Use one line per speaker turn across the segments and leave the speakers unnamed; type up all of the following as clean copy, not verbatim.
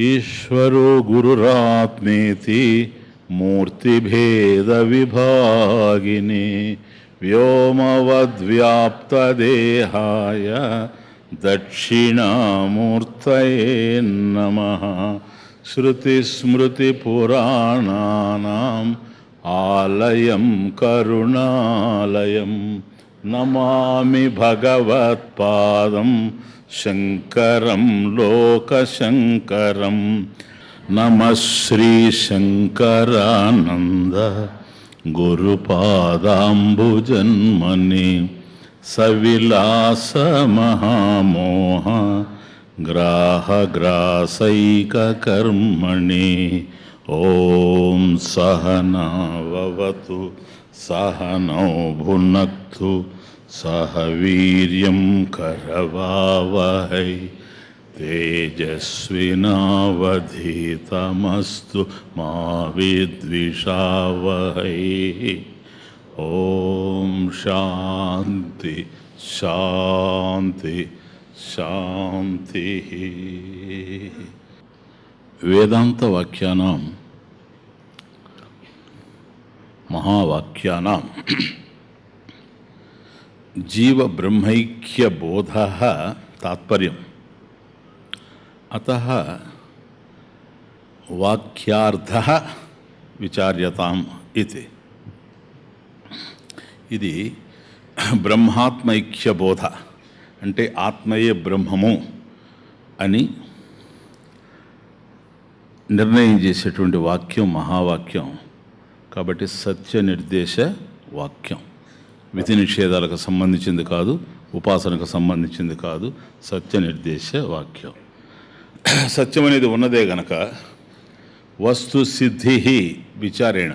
ఈశ్వరో గురురాత్మేతి మూర్తిభేద విభాగిని వ్యోమవద్వ్యాప్తదేహాయ దక్షిణామూర్తయే నమః. శృతిస్మృతిపురాణానాం ఆలయం కరుణాలయం నమామి భగవత్పాదం శంకరం లోకశంకరం. నమః శ్రీ శంకరానంద గురుపాదాంబుజన్మని సవిలాస మహామోహ గ్రాహగ్రాసైకకర్మణి. ఓం సహనావవతు సహనౌ భునక్తు సహ వీర్యం కరవావహై తేజస్వినావధీతమస్తు మా విద్విషావహై. ఓం శాంతి శాంతి శాంతి. వేదాంత వాక్యానాం మహావాక్యానాం జీవ బ్రహ్మైక్య బోధ తాత్పర్యం. అతః వాక్యార్థః విచార్యతాం ఇది. ఇది బ్రహ్మాత్మైక్య బోధ అంటే ఆత్మయే బ్రహ్మము అని నిర్ణయం చేసేటువంటి వాక్యం మహావాక్యం. కాబట్టి సత్య నిర్దేశ వాక్యం. విధి నిషేధాలకు సంబంధించింది కాదు, ఉపాసనకు సంబంధించింది కాదు, సత్య నిర్దేశ వాక్యం. సత్యం అనేది ఉన్నదే గనక వస్తు సిద్ధి విచారేణ.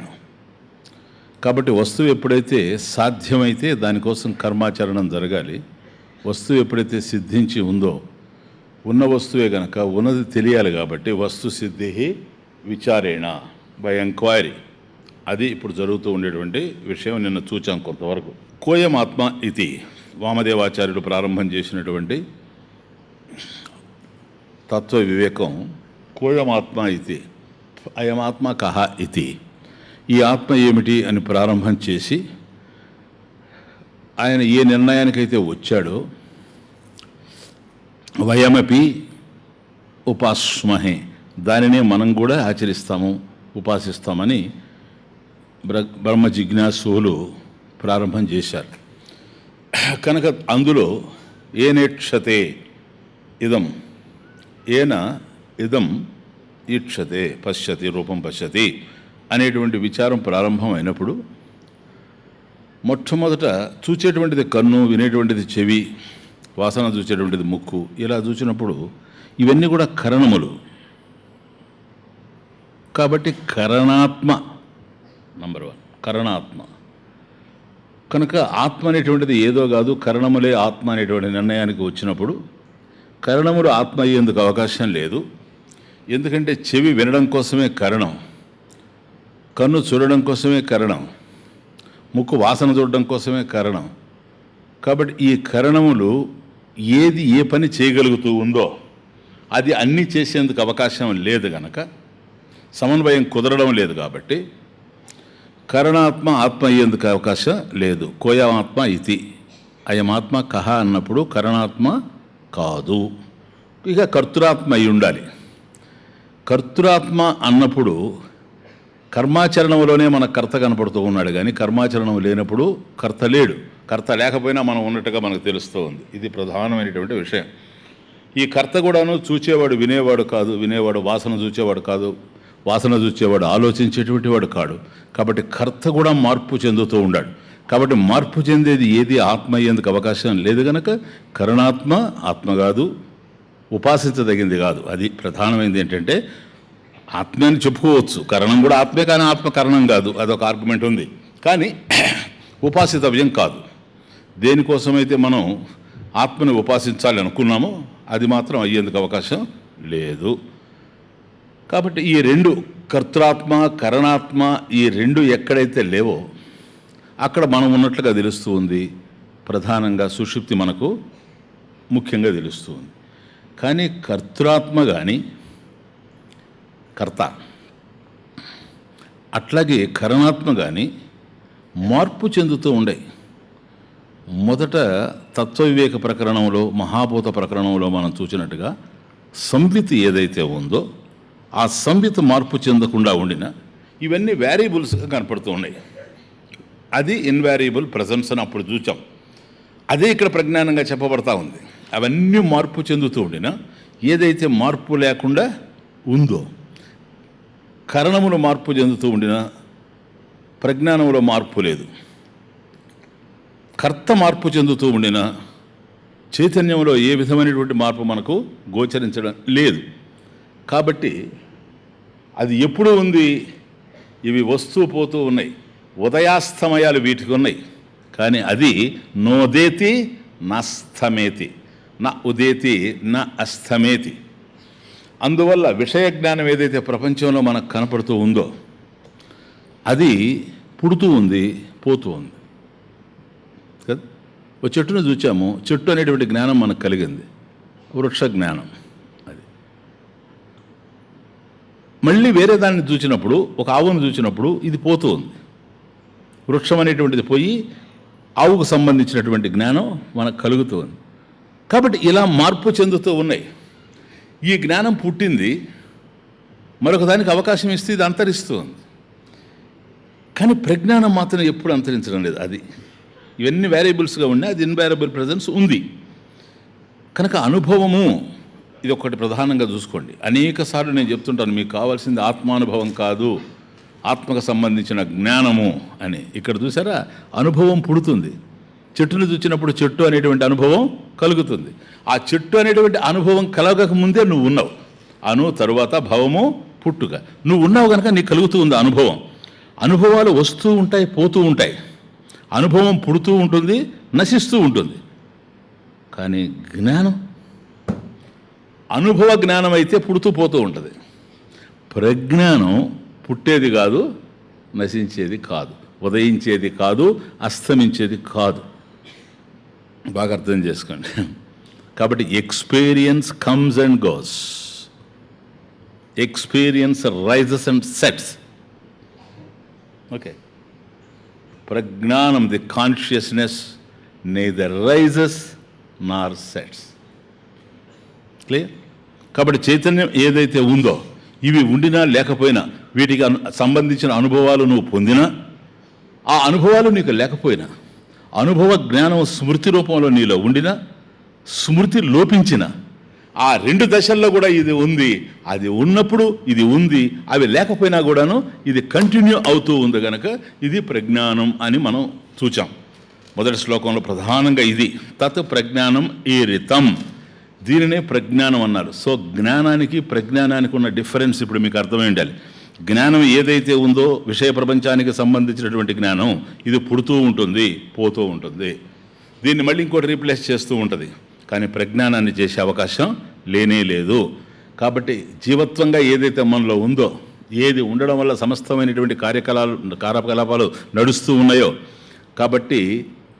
కాబట్టి వస్తువు ఎప్పుడైతే సాధ్యమైతే దానికోసం కర్మాచరణం జరగాలి. వస్తువు ఎప్పుడైతే సిద్ధించి ఉందో, ఉన్న వస్తువే గనక ఉన్నది తెలియాలి. కాబట్టి వస్తు సిద్ధి విచారేణ, బై ఎంక్వైరీ. అది ఇప్పుడు జరుగుతూ ఉండేటువంటి విషయం. నిన్న చూచాం కొంతవరకు. కోయమాత్మ ఇది వామదేవాచార్యుడు ప్రారంభం చేసినటువంటి తత్వ వివేకం. కోయమాత్మ ఇది అయమాత్మ కహ ఇది. ఈ ఆత్మ ఏమిటి అని ప్రారంభం చేసి ఆయన ఏ నిర్ణయానికైతే వచ్చాడో వయమపి ఉపాస్మహే, దానినే మనం కూడా ఆచరిస్తాము, ఉపాసిస్తామని బ్రహ్మ జిజ్ఞాసులు ప్రారంభం చేశారు. కనుక అందులో ఏనేక్షతే ఇదం, ఏన ఇదం ఈక్షతే పశ్యతి రూపం పశ్యతి అనేటువంటి విచారం ప్రారంభం అయినప్పుడు మొట్టమొదట చూచేటువంటిది కన్ను, వినేటువంటిది చెవి, వాసన చూసేటువంటిది ముక్కు. ఇలా చూసినప్పుడు ఇవన్నీ కూడా కరణములు. కాబట్టి కరణాత్మ నంబర్ 1, కరణాత్మ. కనుక ఆత్మ అనేటువంటిది ఏదో కాదు, కరణములే ఆత్మ అనేటువంటి నిర్ణయానికి వచ్చినప్పుడు కరణములు ఆత్మ అయ్యేందుకు అవకాశం లేదు. ఎందుకంటే చెవి వినడం కోసమే కరణం, కన్ను చూడడం కోసమే కరణం, ముక్కు వాసన చూడడం కోసమే కరణం. కాబట్టి ఈ కరణములు ఏది ఏ పని చేయగలుగుతూ ఉందో అది అన్నీ చేసేందుకు అవకాశం లేదు గనక సమన్వయం కుదరడం లేదు. కాబట్టి కరణాత్మ ఆత్మ అయ్యేందుకు అవకాశం లేదు. కోయమాత్మ ఇది అయమాత్మ కహ అన్నప్పుడు కరణాత్మ కాదు. ఇక కర్తృరాత్మ అయి ఉండాలి. కర్తృరాత్మ అన్నప్పుడు కర్మాచరణంలోనే మన కర్త కనపడుతూ ఉన్నాడు, కానీ కర్మాచరణం లేనప్పుడు కర్త లేడు. కర్త లేకపోయినా మనం ఉన్నట్టుగా మనకు తెలుస్తూ ఉంది. ఇది ప్రధానమైనటువంటి విషయం. ఈ కర్త కూడాను చూచేవాడు వినేవాడు కాదు, వినేవాడు వాసన చూచేవాడు కాదు, వాసన చూచేవాడు ఆలోచించేటువంటి వాడు కాడు. కాబట్టి కర్త కూడా మార్పు చెందుతూ ఉన్నాడు. కాబట్టి మార్పు చెందేది ఏది ఆత్మ అయ్యేందుకు అవకాశం లేదు కనుక కరణాత్మ ఆత్మ కాదు, ఉపాసించదగింది కాదు. అది ప్రధానమైనది. ఏంటంటే ఆత్మ అని చెప్పుకోవచ్చు, కరణం కూడా ఆత్మే, కానీ ఆత్మ కరణం కాదు, అదొక ఆర్గ్యుమెంట్ ఉంది. కానీ ఉపాసితవ్యం కాదు. దేనికోసమైతే మనం ఆత్మని ఉపాసించాలి అనుకున్నామో అది మాత్రం అయ్యేందుకు అవకాశం లేదు. కాబట్టి ఈ రెండు, కర్తృత్మ కరణాత్మ, ఈ రెండు ఎక్కడైతే లేవో అక్కడ మనం ఉన్నట్లుగా తెలుస్తూ ఉంది. ప్రధానంగా సుషుప్తి మనకు ముఖ్యంగా తెలుస్తూ ఉంది. కానీ కర్తృత్మ కానీ కర్త, అట్లాగే కరణాత్మ కానీ మార్పు చెందుతూ ఉండే. మొదట తత్వవివేక ప్రకరణంలో, మహాభూత ప్రకరణంలో మనం చూసినట్టుగా సంవిత్ ఏదైతే ఉందో ఆ సంవిత్ మార్పు చెందకుండా ఉండిన ఇవన్నీ వేరియబుల్స్గా కనపడుతూ ఉన్నాయి. అది ఇన్వారియబుల్ ప్రజెన్స్ అని అప్పుడు చూచాం. అదే ఇక్కడ ప్రజ్ఞానంగా చెప్పబడతా ఉంది. అవన్నీ మార్పు చెందుతూ ఉండిన ఏదైతే మార్పు లేకుండా ఉందో, కరణములు మార్పు చెందుతూ ఉండిన ప్రజ్ఞానంలో మార్పు లేదు, కర్త మార్పు చెందుతూ ఉండిన చైతన్యంలో ఏ విధమైనటువంటి మార్పు మనకు గోచరించడం లేదు. కాబట్టి అది ఎప్పుడు ఉంది? ఇవి వస్తూ పోతూ ఉన్నాయి, ఉదయాస్తమయాలు వీటికి ఉన్నాయి. కానీ అది నోదేతి నస్తమేతి, నా ఉదేతి నా అస్తమేతి. అందువల్ల విషయ జ్ఞానం ఏదైతే ప్రపంచంలో మనకు కనపడుతూ ఉందో అది పుడుతూ ఉంది, పోతూ ఉంది కదా. ఒక చెట్టును చూచాము, చెట్టు అనేటువంటి జ్ఞానం మనకు కలిగింది, వృక్ష జ్ఞానం. అది మళ్ళీ వేరే దాన్ని చూసినప్పుడు, ఒక ఆవును చూసినప్పుడు ఇది పోతూ ఉంది. వృక్షం అనేటువంటిది పోయి ఆవుకు సంబంధించినటువంటి జ్ఞానం మనకు కలుగుతూ ఉంది. కాబట్టి ఇలా మార్పు చెందుతూ ఉన్నాయి. ఈ జ్ఞానం పుట్టింది, మరొక దానికి అవకాశం ఇస్తే ఇది అంతరిస్తూ ఉంది. కానీ ప్రజ్ఞానం మాత్రం ఎప్పుడు అంతరించడం లేదు. అది ఇవన్నీ వేరియబుల్స్గా ఉన్నాయి, అది ఇన్వేరియబుల్ ప్రజెన్స్ ఉంది కనుక అనుభవము ఇది ఒకటి ప్రధానంగా చూసుకోండి. అనేక సార్లు నేను చెప్తుంటాను, మీకు కావాల్సింది ఆత్మానుభవం కాదు, ఆత్మకు సంబంధించిన జ్ఞానము అని. ఇక్కడ చూసారా, అనుభవం పుడుతుంది. చెట్టును చూసినప్పుడు చెట్టు అనేటువంటి అనుభవం కలుగుతుంది. ఆ చెట్టు అనేటువంటి అనుభవం కలగక ముందే నువ్వు ఉన్నావు. తరువాత భవము పుట్టుక, నువ్వు ఉన్నావు కనుక నీకు కలుగుతూ ఉంది అనుభవం. అనుభవాలు వస్తూ ఉంటాయి, పోతూ ఉంటాయి. అనుభవం పుడుతూ ఉంటుంది, నశిస్తూ ఉంటుంది. కానీ జ్ఞానం, అనుభవ జ్ఞానం అయితే పుడుతూ పోతూ ఉంటుంది. ప్రజ్ఞానం పుట్టేది కాదు, నశించేది కాదు, ఉదయించేది కాదు, అస్తమించేది కాదు. బాగా అర్థం చేసుకోండి. కాబట్టి experience comes and goes, experience rises and sets. Okay, ప్రజ్ఞానం the consciousness neither rises nor sets. Clear? కాబట్టి చైతన్యం ఏదైతే ఉందో, ఇవి ఉండినా లేకపోయినా, వీటికి సంబంధించిన అనుభవాలు నువ్వు పొందినా, ఆ అనుభవాలు నీకు లేకపోయినా, అనుభవ జ్ఞానం స్మృతి రూపంలో నీలో ఉండినా, స్మృతి లోపించిన ఆ రెండు దశల్లో కూడా ఇది ఉంది. అది ఉన్నప్పుడు ఇది ఉంది, అవి లేకపోయినా కూడాను ఇది కంటిన్యూ అవుతూ ఉంది కనుక ఇది ప్రజ్ఞానం అని మనం చూచాం. మొదటి శ్లోకంలో ప్రధానంగా ఇది తత్ ప్రజ్ఞానం ఈరితం, దీనినే ప్రజ్ఞానం అన్నారు. సో జ్ఞానానికి ప్రజ్ఞానానికి ఉన్న డిఫరెన్స్ ఇప్పుడు మీకు అర్థమై ఉండాలి. జ్ఞానం ఏదైతే ఉందో, విషయ ప్రపంచానికి సంబంధించినటువంటి జ్ఞానం, ఇది పుడుతూ ఉంటుంది, పోతూ ఉంటుంది. దీన్ని మళ్ళీ ఇంకోటి రీప్లేస్ చేస్తూ ఉంటుంది. కానీ ప్రజ్ఞానాన్ని చేసే అవకాశం లేనే లేదు. కాబట్టి జీవత్వంగా ఏదైతే మనలో ఉందో, ఏది ఉండడం వల్ల సమస్తమైనటువంటి కార్యకలాపాలు నడుస్తూ ఉన్నాయో, కాబట్టి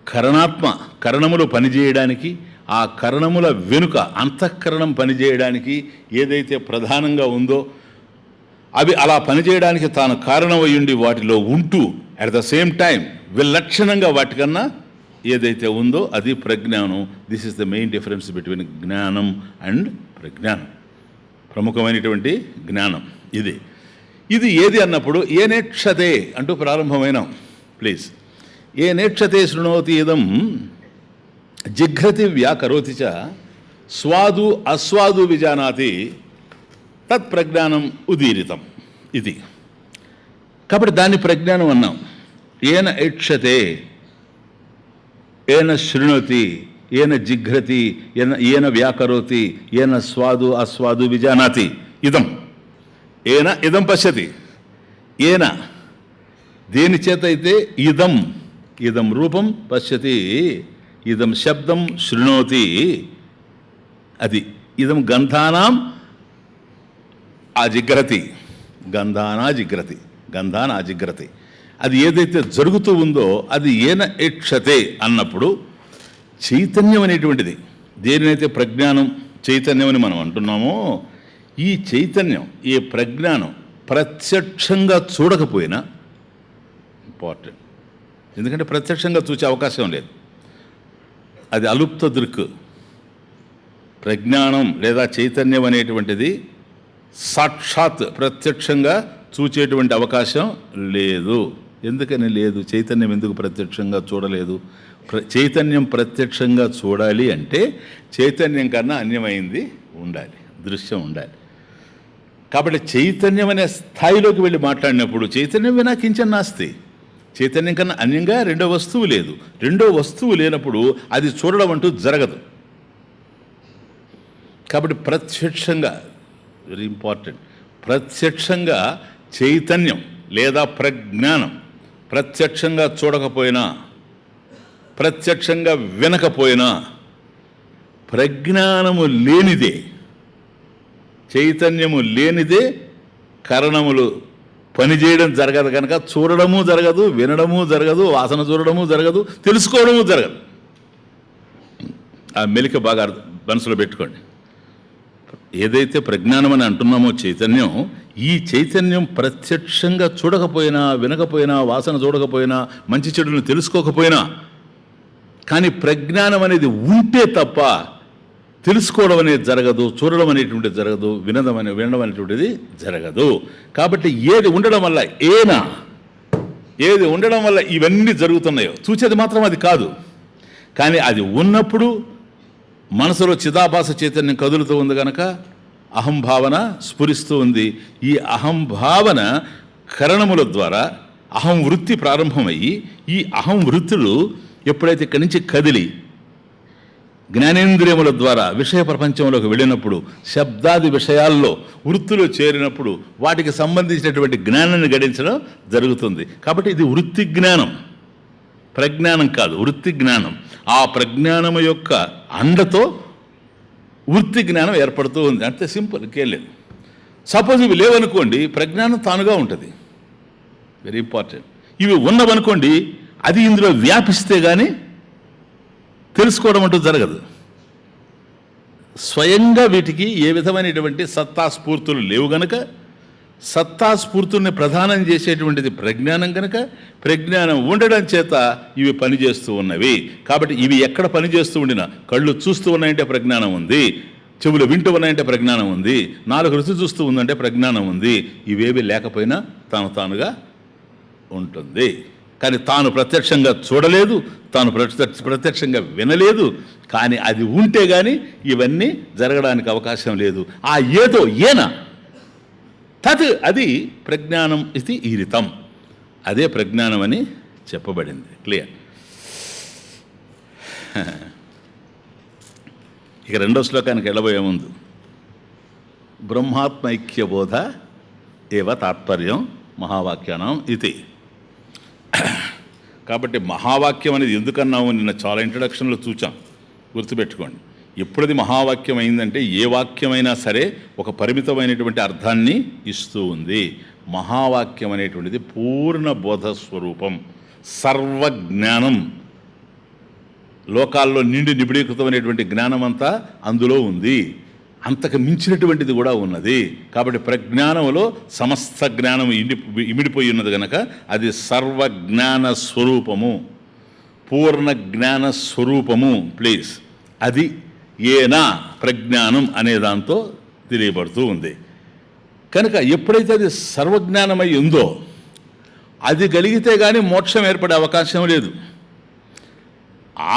కరణాత్మ, కరణములు పనిచేయడానికి, ఆ కరణముల వెనుక అంతఃకరణం పనిచేయడానికి ఏదైతే ప్రధానంగా ఉందో, అవి అలా పనిచేయడానికి తాను కారణమయ్యుండి వాటిలో ఉంటూ అట్ ద సేమ్ టైం విలక్షణంగా వాటికన్నా ఏదైతే ఉందో అది ప్రజ్ఞానం. This is the main difference between జ్ఞానం అండ్ ప్రజ్ఞానం. ప్రముఖమైనటువంటి జ్ఞానం ఇది. ఇది ఏది అన్నప్పుడు ఏ నేక్షతే అంటూ ప్రారంభమైనాం. ప్లీజ్. ఏ నేక్షతే శృణోతి ఇదం జిఘ్రతి వ్యాకరోతి చ స్వాదు అస్వాదు విజానాతి తత్ ప్రజ్ఞానం ఉదీరితం. ఇది కాబట్టి దాన్ని ప్రజ్ఞానం అన్నాం. ఏన ఏక్షతే, ఏన శృణోతి, ఏన జిఘ్రతి, ఏన వ్యాకరోతి, ఏన స్వాదు అస్వాదు విజానాతి ఇదం. ఏన ఇదం పశ్యతి. ఏన దేని చేత అయితే ఇదం, ఇదం రూపం పశ్యతి, ఇదం శబ్దం శృణోతి, అది ఇదం గంధానాం అజిగ్రతి, గంధానా జిగ్రతి, గంధాన అజిగ్రతి. అది ఏదైతే జరుగుతూ ఉందో అది ఏన ఏక్షతే అన్నప్పుడు చైతన్యం అనేటువంటిది, దేనినైతే ప్రజ్ఞానం చైతన్యం అని మనం అంటున్నామో, ఈ చైతన్యం, ఈ ప్రజ్ఞానం ప్రత్యక్షంగా చూడకపోయినా ఇంపార్టెంట్. ఎందుకంటే ప్రత్యక్షంగా చూసే అవకాశం లేదు, అది అలుప్త దృక్. ప్రజ్ఞానం లేదా చైతన్యం అనేటువంటిది సాక్షాత్ ప్రత్యక్షంగా చూచేటువంటి అవకాశం లేదు. ఎందుకని లేదు? చైతన్యం ఎందుకు ప్రత్యక్షంగా చూడలేదు? చైతన్యం ప్రత్యక్షంగా చూడాలి అంటే చైతన్యం కన్నా అన్యమైంది ఉండాలి, దృశ్యం ఉండాలి. కాబట్టి చైతన్యం అనే స్థాయిలోకి వెళ్ళి మాట్లాడినప్పుడు చైతన్యం వినా కించన్ నాస్తి, చైతన్యం కన్నా అన్యంగా రెండో వస్తువు లేదు. రెండో వస్తువు లేనప్పుడు అది చూడడం అంటూ జరగదు. కాబట్టి ప్రత్యక్షంగా, వెరీ ఇంపార్టెంట్, ప్రత్యక్షంగా చైతన్యం లేదా ప్రజ్ఞానం ప్రత్యక్షంగా చూడకపోయినా, ప్రత్యక్షంగా వినకపోయినా, ప్రజ్ఞానము లేనిదే, చైతన్యము లేనిదే కరణములు పనిచేయడం జరగదు. కనుక చూడడము జరగదు, వినడము జరగదు, వాసన చూడడము జరగదు, తెలుసుకోవడము జరగదు. ఆ మెలిక బాగా మనసులో పెట్టుకోండి. ఏదైతే ప్రజ్ఞానం అని అంటున్నామో చైతన్యం, ఈ చైతన్యం ప్రత్యక్షంగా చూడకపోయినా, వినకపోయినా, వాసన చూడకపోయినా, మంచి చెడులను తెలుసుకోకపోయినా, కానీ ప్రజ్ఞానం అనేది ఉంటే తప్ప తెలుసుకోవడం అనేది జరగదు, చూడడం అనేటువంటిది జరగదు, వినడం అనేటువంటిది జరగదు. కాబట్టి ఏది ఉండడం వల్ల ఏది ఉండడం వల్ల ఇవన్నీ జరుగుతున్నాయో చూసేది మాత్రం అది కాదు. కానీ అది ఉన్నప్పుడు మనసులో చిదాభాస చైతన్యం కదులుతూ ఉంది కనుక అహంభావన స్ఫురిస్తూ ఉంది. ఈ అహంభావన కరణముల ద్వారా అహం వృత్తి ప్రారంభమయ్యి, ఈ అహం వృత్తులు ఎప్పుడైతే ఇక్కడి నుంచి కదిలి జ్ఞానేంద్రియముల ద్వారా విషయ ప్రపంచంలోకి వెళ్ళినప్పుడు, శబ్దాది విషయాల్లో వృత్తులు చేరినప్పుడు వాటికి సంబంధించినటువంటి జ్ఞానాన్ని గడించడం జరుగుతుంది. కాబట్టి ఇది వృత్తి జ్ఞానం, ప్రజ్ఞానం కాదు, వృత్తి జ్ఞానం. ఆ ప్రజ్ఞానము యొక్క అండతో వృత్తి జ్ఞానం ఏర్పడుతూ ఉంది. అంతే సింపుల్, ఇంకేలేదు. సపోజ్ ఇవి లేవనుకోండి, ప్రజ్ఞానం తానుగా ఉంటుంది. Very important. ఇవి ఉన్నవనుకోండి, అది ఇందులో వ్యాపిస్తే కానీ తెలుసుకోవడం అంటూ జరగదు. స్వయంగా వీటికి ఏ విధమైనటువంటి సత్తాస్ఫూర్తులు లేవు గనక, సత్తాస్ఫూర్తుల్ని ప్రధానం చేసేటువంటిది ప్రజ్ఞానం కనుక, ప్రజ్ఞానం ఉండడం చేత ఇవి పనిచేస్తూ ఉన్నవి. కాబట్టి ఇవి ఎక్కడ పనిచేస్తూ ఉండినా, కళ్ళు చూస్తూ ఉన్నాయంటే ప్రజ్ఞానం ఉంది, చెవులు వింటూ ఉన్నాయంటే ప్రజ్ఞానం ఉంది, నాలుగు రుచి చూస్తూ ఉందంటే ప్రజ్ఞానం ఉంది. ఇవేవి లేకపోయినా తానుగా ఉంటుంది. కానీ తాను ప్రత్యక్షంగా చూడలేదు, తాను ప్రత్యక్షంగా వినలేదు. కానీ అది ఉంటే కానీ ఇవన్నీ జరగడానికి అవకాశం లేదు. ఆ ఏదో తత్ అది ప్రజ్ఞానం ఇది ఈరితం, అదే ప్రజ్ఞానం అని చెప్పబడింది. క్లియర్. ఇక రెండో శ్లోకానికి వెళ్ళబోయే ముందు బ్రహ్మాత్మైక్యబోధ ఏవ తాత్పర్యం మహావాక్యానం ఇది. కాబట్టి మహావాక్యం అనేది ఎందుకన్నాము నిన్న చాలా ఇంట్రడక్షన్లో చూచాం, గుర్తుపెట్టుకోండి. ఎప్పుడది మహావాక్యం అయిందంటే ఏ వాక్యమైనా సరే ఒక పరిమితమైనటువంటి అర్థాన్ని ఇస్తూ ఉంది. మహావాక్యం అనేటువంటిది పూర్ణ బోధ స్వరూపం, సర్వజ్ఞానం, లోకాల్లో నిండి నిబిడీకృతమైనటువంటి జ్ఞానం అంతా అందులో ఉంది. అంతకు మించినటువంటిది కూడా ఉన్నది. కాబట్టి ప్రజ్ఞానములో సమస్త జ్ఞానం ఇమిడిపోయి ఉన్నది కనుక అది సర్వజ్ఞాన స్వరూపము, పూర్ణ జ్ఞాన స్వరూపము. ప్లీజ్, అది ఏనా ప్రజ్ఞానం అనే దాంతో తెలియబడుతూ ఉంది. కనుక ఎప్పుడైతే అది సర్వజ్ఞానమై ఉందో అది కలిగితే కానీ మోక్షం ఏర్పడే అవకాశం లేదు.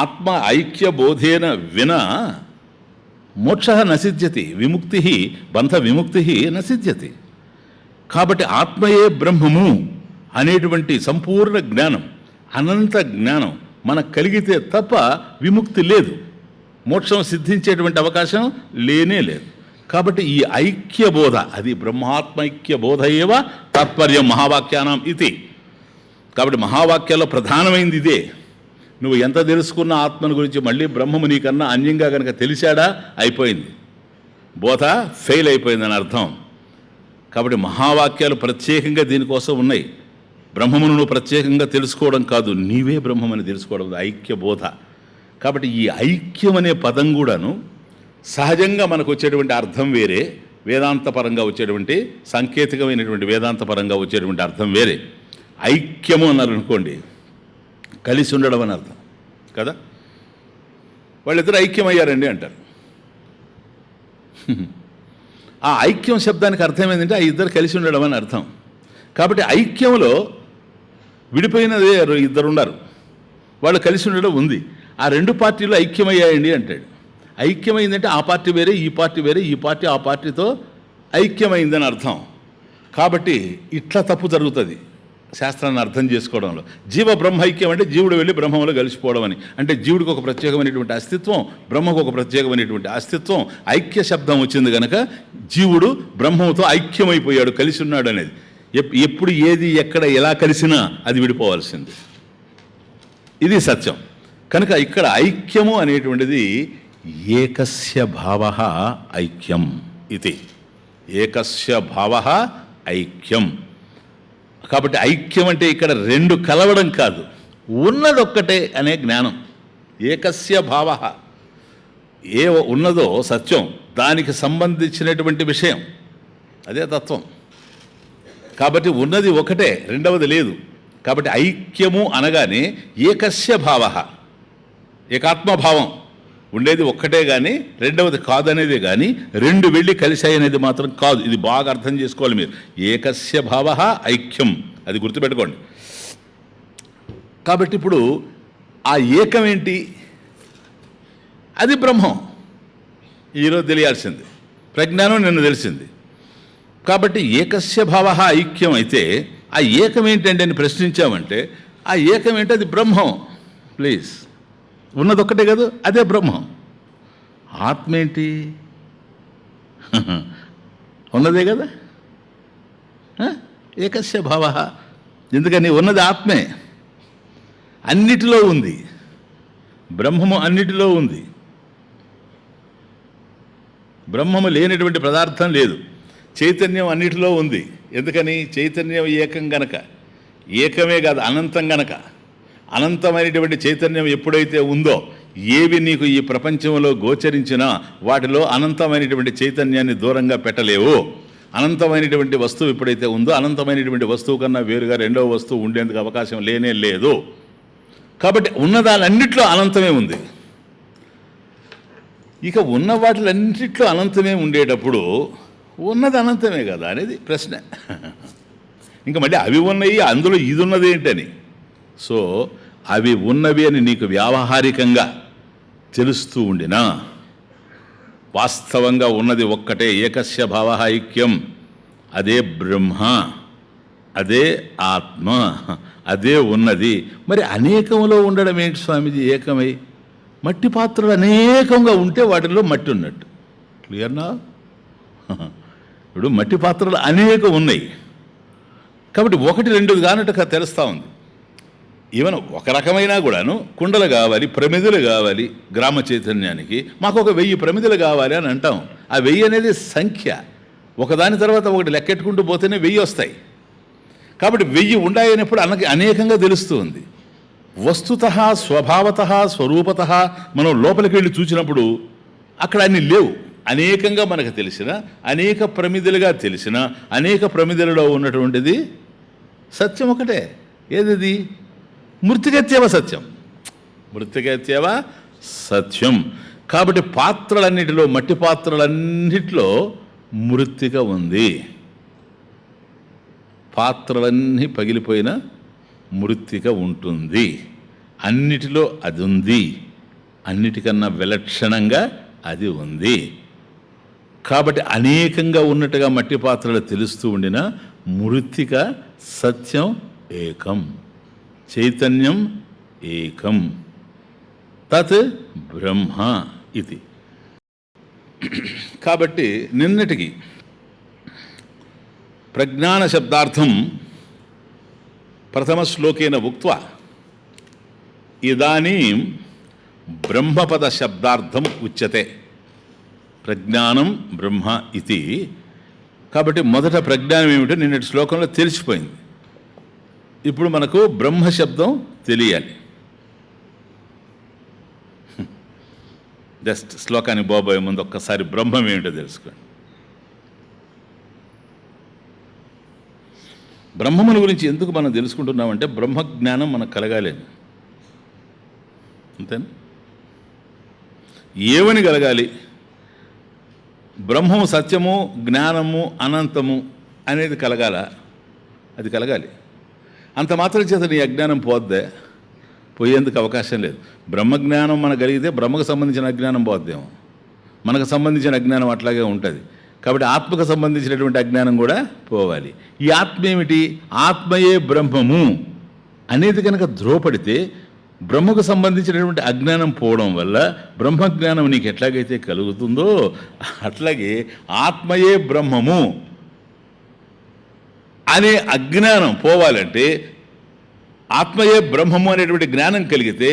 ఆత్మ ఐక్య బోధేన వినా మోక్ష నసిద్ధ్యతి, విముక్తి బంధ విముక్తి నసిద్ధ్యతి. కాబట్టి ఆత్మయే బ్రహ్మము అనేటువంటి సంపూర్ణ జ్ఞానం, అనంత జ్ఞానం మనకు కలిగితే తప్ప విముక్తి లేదు, మోక్షం సిద్ధించేటువంటి అవకాశం లేనే లేదు. కాబట్టి ఈ ఐక్యబోధ, అది బ్రహ్మాత్మైక్య బోధ ఏవ తాత్పర్యం మహావాక్యానాం ఇది. కాబట్టి మహావాక్యాల్లో ప్రధానమైంది ఇదే. నువ్వు ఎంత తెలుసుకున్న ఆత్మను గురించి మళ్ళీ బ్రహ్మము నీకన్నా అన్యంగా కనుక తెలిసాడా అయిపోయింది, బోధ ఫెయిల్ అయిపోయిందని అర్థం. కాబట్టి మహావాక్యాలు ప్రత్యేకంగా దీనికోసం ఉన్నాయి. బ్రహ్మమును నువ్వు ప్రత్యేకంగా తెలుసుకోవడం కాదు, నీవే బ్రహ్మమని తెలుసుకోవడం ఐక్య బోధ. కాబట్టి ఈ ఐక్యం అనే పదం కూడాను సహజంగా మనకు వచ్చేటువంటి అర్థం వేరే, వేదాంతపరంగా వచ్చేటువంటి సాంకేతికమైనటువంటి వేదాంతపరంగా వచ్చేటువంటి అర్థం వేరే. ఐక్యము అన్నారు అనుకోండి, కలిసి ఉండడం అని అర్థం కదా. వాళ్ళిద్దరు ఐక్యమయ్యారండి అంటారు. ఆ ఐక్యం శబ్దానికి అర్థం ఏంటంటే ఆ ఇద్దరు కలిసి ఉండడం అని అర్థం. కాబట్టి ఐక్యంలో విడిపోయినదే ఇద్దరు ఉన్నారు, వాళ్ళు కలిసి ఉండడం ఉంది. ఆ రెండు పార్టీలు ఐక్యమయ్యాయండి అంటాడు. ఐక్యమైందంటే ఆ పార్టీ వేరే, ఈ పార్టీ వేరే, ఈ పార్టీ ఆ పార్టీతో ఐక్యమైందని అర్థం. కాబట్టి ఇట్లా తప్పు జరుగుతుంది శాస్త్రాన్ని అర్థం చేసుకోవడంలో. జీవ బ్రహ్మ ఐక్యం అంటే జీవుడు వెళ్ళి బ్రహ్మంలో కలిసిపోవడం అని. అంటే జీవుడికి ఒక ప్రత్యేకమైనటువంటి అస్తిత్వం, బ్రహ్మకు ఒక ప్రత్యేకమైనటువంటి అస్తిత్వం. ఐక్య శబ్దం వచ్చింది కనుక జీవుడు బ్రహ్మంతో ఐక్యమైపోయాడు, కలిసి ఉన్నాడు అనేది. ఎప్పుడు ఏది ఎక్కడ ఎలా కలిసినా అది విడిపోవాల్సింది, ఇది సత్యం. కనుక ఇక్కడ ఐక్యము అనేటువంటిది ఏకస్య భావ ఐక్యం ఇది. ఏకస్య భావ ఐక్యం. కాబట్టి ఐక్యం అంటే ఇక్కడ రెండు కలవడం కాదు, ఉన్నదొక్కటే అనే జ్ఞానం. ఏకస్య భావ, ఏ ఉన్నదో సత్యం, దానికి సంబంధించినటువంటి విషయం, అదే తత్వం. కాబట్టి ఉన్నది ఒకటే, రెండవది లేదు. కాబట్టి ఐక్యము అనగానే ఏకస్య భావ, ఏకాత్మభావం, ఉండేది ఒక్కటే కానీ రెండవది కాదనేదే కానీ రెండు వెళ్ళి కలిసాయి అనేది మాత్రం కాదు. ఇది బాగా అర్థం చేసుకోవాలి మీరు. ఏకస్య భావ ఐక్యం, అది గుర్తుపెట్టుకోండి. కాబట్టి ఇప్పుడు ఆ ఏకం ఏంటి? అది బ్రహ్మం. ఈరోజు తెలియాల్సింది, ప్రజ్ఞానం నిన్ను తెలిసింది. కాబట్టి ఏకస్య భావ ఐక్యం అయితే ఆ ఏకం ఏంటంటే అని ప్రశ్నించామంటే ఆ ఏకం ఏంటి? అది బ్రహ్మం. ప్లీజ్, ఉన్నదొక్కటే కదా, అదే బ్రహ్మం. ఆత్మ ఏంటి? ఉన్నదే కదా. ఏకస్య భావ, ఎందుకని ఉన్నది ఆత్మే, అన్నిటిలో ఉంది. బ్రహ్మము అన్నిటిలో ఉంది. బ్రహ్మము లేనటువంటి పదార్థం లేదు. చైతన్యం అన్నిటిలో ఉంది. ఎందుకని? చైతన్యం ఏకం గనక. ఏకమే కాదు, అనంతం గనక. అనంతమైనటువంటి చైతన్యం ఎప్పుడైతే ఉందో, ఏవి నీకు ఈ ప్రపంచంలో గోచరించినా వాటిలో అనంతమైనటువంటి చైతన్యాన్ని దూరంగా పెట్టలేవు. అనంతమైనటువంటి వస్తువు ఎప్పుడైతే ఉందో, అనంతమైనటువంటి వస్తువు కన్నా వేరుగా రెండవ వస్తువు ఉండేందుకు అవకాశం లేనే లేదు. కాబట్టి ఉన్నదాలన్నిట్లో అనంతమే ఉంది. ఇక ఉన్న వాటిలన్నిట్లో అనంతమే ఉండేటప్పుడు ఉన్నది అనంతమే కదా అనేది ప్రశ్న. ఇంకా మళ్ళీ అవి ఉన్నాయి, అందులో ఇది ఉన్నది ఏంటని. సో అవి ఉన్నవి అని నీకు వ్యావహారికంగా తెలుస్తూ ఉండినా వాస్తవంగా ఉన్నది ఒక్కటే, ఏకస్య భావ ఐక్యం. అదే బ్రహ్మ, అదే ఆత్మ, అదే ఉన్నది. మరి అనేకంలో ఉండడం ఏంటి స్వామీజీ? ఏకమై మట్టి పాత్రలు అనేకంగా ఉంటే వాటిలో మట్టి ఉన్నట్టు. క్లియర్నా? ఇప్పుడు మట్టి పాత్రలు అనేకం ఉన్నాయి కాబట్టి ఒకటి రెండు కానట్టుగా తెలుస్తూ ఉంది. ఈవెన్ ఒక రకమైనా కూడాను కుండలు కావాలి, ప్రమిదలు కావాలి. గ్రామ చైతన్యానికి మాకు ఒక 1000 ప్రమిదలు కావాలి అని అంటాం. ఆ 1000 అనేది సంఖ్య, ఒకదాని తర్వాత ఒకటి లెక్కెట్టుకుంటూ పోతేనే 1000 వస్తాయి. కాబట్టి 1000 ఉండాయనప్పుడు అనేకంగా తెలుస్తూ ఉంది. వస్తుత స్వభావత స్వరూపత మనం లోపలికి వెళ్ళి చూసినప్పుడు అక్కడ అన్ని లేవు. అనేకంగా మనకు తెలిసిన, అనేక ప్రమిదలుగా తెలిసిన, అనేక ప్రమిదలలో ఉన్నటువంటిది సత్యం ఒకటే. ఏది? మృతికత్యవ సత్యం. మృతికత్యవ సత్యం. కాబట్టి పాత్రలన్నిటిలో, మట్టి పాత్రలన్నిటిలో మృత్తిక ఉంది. పాత్రలన్నీ పగిలిపోయిన మృత్తిక ఉంటుంది. అన్నిటిలో అది ఉంది, అన్నిటికన్నా విలక్షణంగా అది ఉంది. కాబట్టి అనేకంగా ఉన్నట్టుగా మట్టి పాత్రలు తెలుస్తూ ఉండిన మృత్తిక సత్యం ఏకం, చైతన్యం ఏకం, తత్ బ్రహ్మ ఇది. కాబట్టి నిన్నటికి ప్రజ్ఞాన శబ్దార్థం ప్రథమ శ్లోకేన ఉక్త్వా ఇదానీం బ్రహ్మపద శబ్దార్థం ఉచ్యతే. ప్రజ్ఞానం బ్రహ్మ ఇది. కాబట్టి మొదట ప్రజ్ఞానం ఏమిటో నిన్నటి శ్లోకంలో తెలిసిపోయింది. ఇప్పుడు మనకు బ్రహ్మ శబ్దం తెలియాలి. జస్ట్ శ్లోకానికి పోబోయే ముందు ఒక్కసారి బ్రహ్మం ఏమిటో తెలుసుకోండి. బ్రహ్మముల గురించి ఎందుకు మనం తెలుసుకుంటున్నామంటే బ్రహ్మజ్ఞానం మనకు కలగాలి, అంతేనా? ఏమని కలగాలి? బ్రహ్మము సత్యము, జ్ఞానము, అనంతము అనేది కలగాల. అది కలగాలి. అంత మాత్రం చేత నీ అజ్ఞానం పోద్దే? పోయేందుకు అవకాశం లేదు. బ్రహ్మజ్ఞానం మనకు కలిగితే బ్రహ్మకు సంబంధించిన అజ్ఞానం పోద్దేమో, మనకు సంబంధించిన అజ్ఞానం అట్లాగే ఉంటుంది. కాబట్టి ఆత్మకు సంబంధించినటువంటి అజ్ఞానం కూడా పోవాలి. ఈ ఆత్మ ఏమిటి? ఆత్మయే బ్రహ్మము అనేది కనుక ధ్రువపడితే బ్రహ్మకు సంబంధించినటువంటి అజ్ఞానం పోవడం వల్ల బ్రహ్మజ్ఞానం నీకు ఎట్లాగైతే కలుగుతుందో అట్లాగే ఆత్మయే బ్రహ్మము అనే అజ్ఞానం పోవాలంటే ఆత్మయే బ్రహ్మము అనేటువంటి జ్ఞానం కలిగితే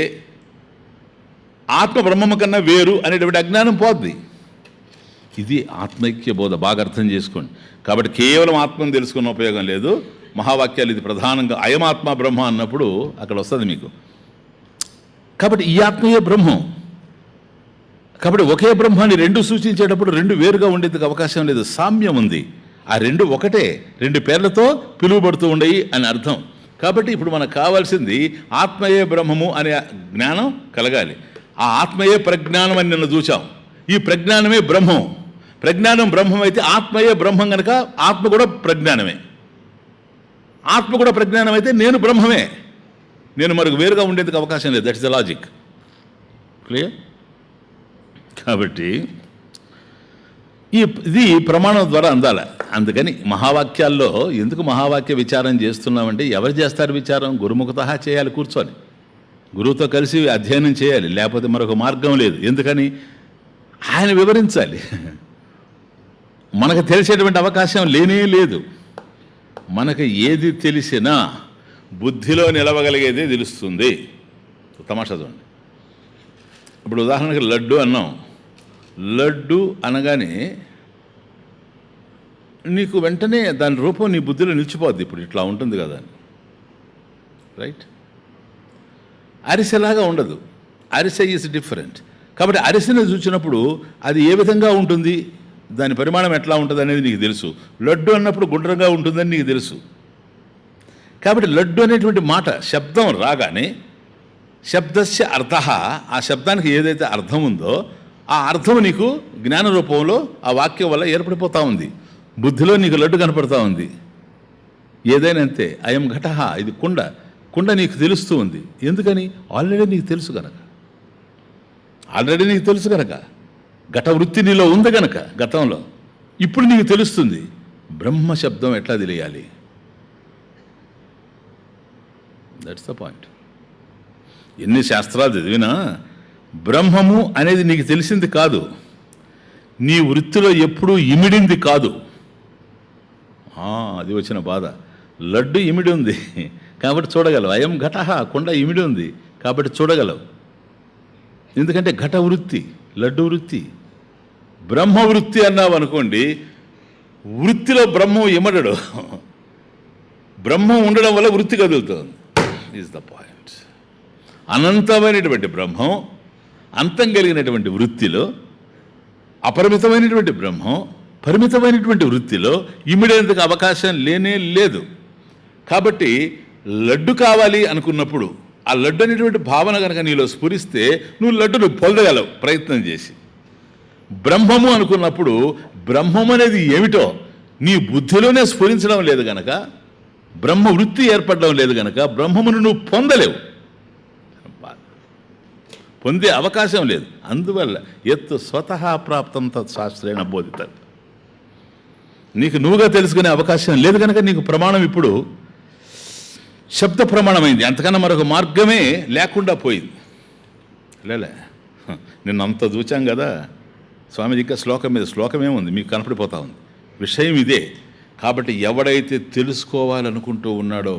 ఆత్మ బ్రహ్మము కన్నా వేరు అనేటువంటి అజ్ఞానం పోద్ది. ఇది ఆత్మైక్య బోధ. బాగా అర్థం చేసుకోండి. కాబట్టి కేవలం ఆత్మను తెలుసుకున్న ఉపయోగం లేదు. మహావాక్యాలు ఇది ప్రధానంగా అయమాత్మ బ్రహ్మ అన్నప్పుడు అక్కడ వస్తుంది మీకు. కాబట్టి ఈ ఆత్మయే బ్రహ్మం. కాబట్టి ఒకే బ్రహ్మాన్ని రెండు సూచించేటప్పుడు రెండు వేరుగా ఉండేందుకు అవకాశం లేదు. సామ్యం ఉంది. ఆ రెండు ఒకటే, రెండు పేర్లతో పిలువబడుతూ ఉండయి అని అర్థం. కాబట్టి ఇప్పుడు మనకు కావాల్సింది ఆత్మయే బ్రహ్మము అనే జ్ఞానం కలగాలి. ఆ ఆత్మయే ప్రజ్ఞానం అని నిన్న చూచాం. ఈ ప్రజ్ఞానమే బ్రహ్మం. ప్రజ్ఞానం బ్రహ్మం అయితే ఆత్మయే బ్రహ్మం కనుక ఆత్మ కూడా ప్రజ్ఞానమే. ఆత్మ కూడా ప్రజ్ఞానం అయితే నేను బ్రహ్మమే. నేను మరొక వేరుగా ఉండేందుకు అవకాశం లేదు. That is the logic. Clear? కాబట్టి ఇది ప్రమాణం ద్వారా అందాల. అందుకని మహావాక్యాల్లో ఎందుకు మహావాక్య విచారం చేస్తున్నామంటే ఎవరు చేస్తారు విచారం? గురుముఖత చేయాలి, కూర్చొని గురువుతో కలిసి అధ్యయనం చేయాలి. లేకపోతే మరొక మార్గం లేదు. ఎందుకని? ఆయన వివరించాలి. మనకు తెలిసేటువంటి అవకాశం లేనే లేదు. మనకు ఏది తెలిసినా బుద్ధిలో నిలవగలిగేది తెలుస్తుంది. తమాషా చూడండి. ఇప్పుడు ఉదాహరణకి లడ్డు అన్నాం. లడ్డు అనగానే నీకు వెంటనే దాని రూపం నీ బుద్ధిలో నిలిచిపోద్ది. ఇప్పుడు ఇట్లా ఉంటుంది కదా అని, రైట్? అరిసెలాగా ఉండదు. Arise is different. కాబట్టి అరిసెను చూసినప్పుడు అది ఏ విధంగా ఉంటుంది, దాని పరిమాణం ఎట్లా ఉంటుంది అనేది నీకు తెలుసు. లడ్డు అన్నప్పుడు గుండ్రంగా ఉంటుందని నీకు తెలుసు. కాబట్టి లడ్డు అనేటువంటి మాట శబ్దం రాగానే శబ్దస్య అర్థ, ఆ శబ్దానికి ఏదైతే అర్థం ఉందో ఆ అర్థం నీకు జ్ఞాన రూపంలో ఆ వాక్యం వల్ల ఏర్పడిపోతూ ఉంది. బుద్ధిలో నీకు లడ్డు కనపడతా ఉంది. ఏదైనా అంతే. అయం ఘట, ఇది కుండ. కుండ నీకు తెలుస్తూ ఉంది. ఎందుకని? ఆల్రెడీ నీకు తెలుసు కనుక. ఘట వృత్తి నీలో ఉంది కనుక గతంలో. ఇప్పుడు నీకు తెలుస్తుంది. బ్రహ్మ శబ్దం ఎట్లా తెలియాలి? That's the point. ఎన్ని శాస్త్రాలు చదివినా బ్రహ్మము అనేది నీకు తెలిసింది కాదు. నీ వృత్తిలో ఎప్పుడూ ఇమిడింది కాదు. అది వచ్చిన బాధ. లడ్డు ఇమిడి ఉంది కాబట్టి చూడగలవు. అయం ఘట, కుండ ఇమిడి ఉంది కాబట్టి చూడగలవు. ఎందుకంటే ఘట వృత్తి, లడ్డు వృత్తి. బ్రహ్మ వృత్తి అన్నావు అనుకోండి, వృత్తిలో బ్రహ్మం ఇమడడు. బ్రహ్మం ఉండడం వల్ల వృత్తి కదులుతుంది. Is the point. అనంతమైనటువంటి బ్రహ్మం అంతం కలిగినటువంటి వృత్తిలో, అపరిమితమైనటువంటి బ్రహ్మం పరిమితమైనటువంటి వృత్తిలో ఇమిడేందుకు అవకాశం లేనే లేదు. కాబట్టి లడ్డు కావాలి అనుకున్నప్పుడు ఆ లడ్డు అనేటువంటి భావన కనుక నీలో స్ఫురిస్తే నువ్వు లడ్డును పొందగలవు ప్రయత్నం చేసి. బ్రహ్మము అనుకున్నప్పుడు బ్రహ్మం అనేది ఏమిటో నీ బుద్ధిలోనే స్ఫురించడం లేదు కనుక బ్రహ్మ వృత్తి ఏర్పడడం లేదు కనుక బ్రహ్మమును నువ్వు పొందలేవు, పొందే అవకాశం లేదు. అందువల్ల ఎత్తు స్వతహా ప్రాప్తం తత్శాస్త్రేణ బోధితారు. నీకు నువ్వుగా తెలుసుకునే అవకాశం లేదు కనుక నీకు ప్రమాణం ఇప్పుడు శబ్ద ప్రమాణమైంది. అంతకన్నా మరొక మార్గమే లేకుండా పోయింది. లేలే నిన్న అంత చూచాం కదా స్వామీజీ, ఇంకా శ్లోకం మీద శ్లోకమేముంది మీకు కనపడిపోతా ఉంది. విషయం ఇదే. కాబట్టి ఎవడైతే తెలుసుకోవాలనుకుంటూ ఉన్నాడో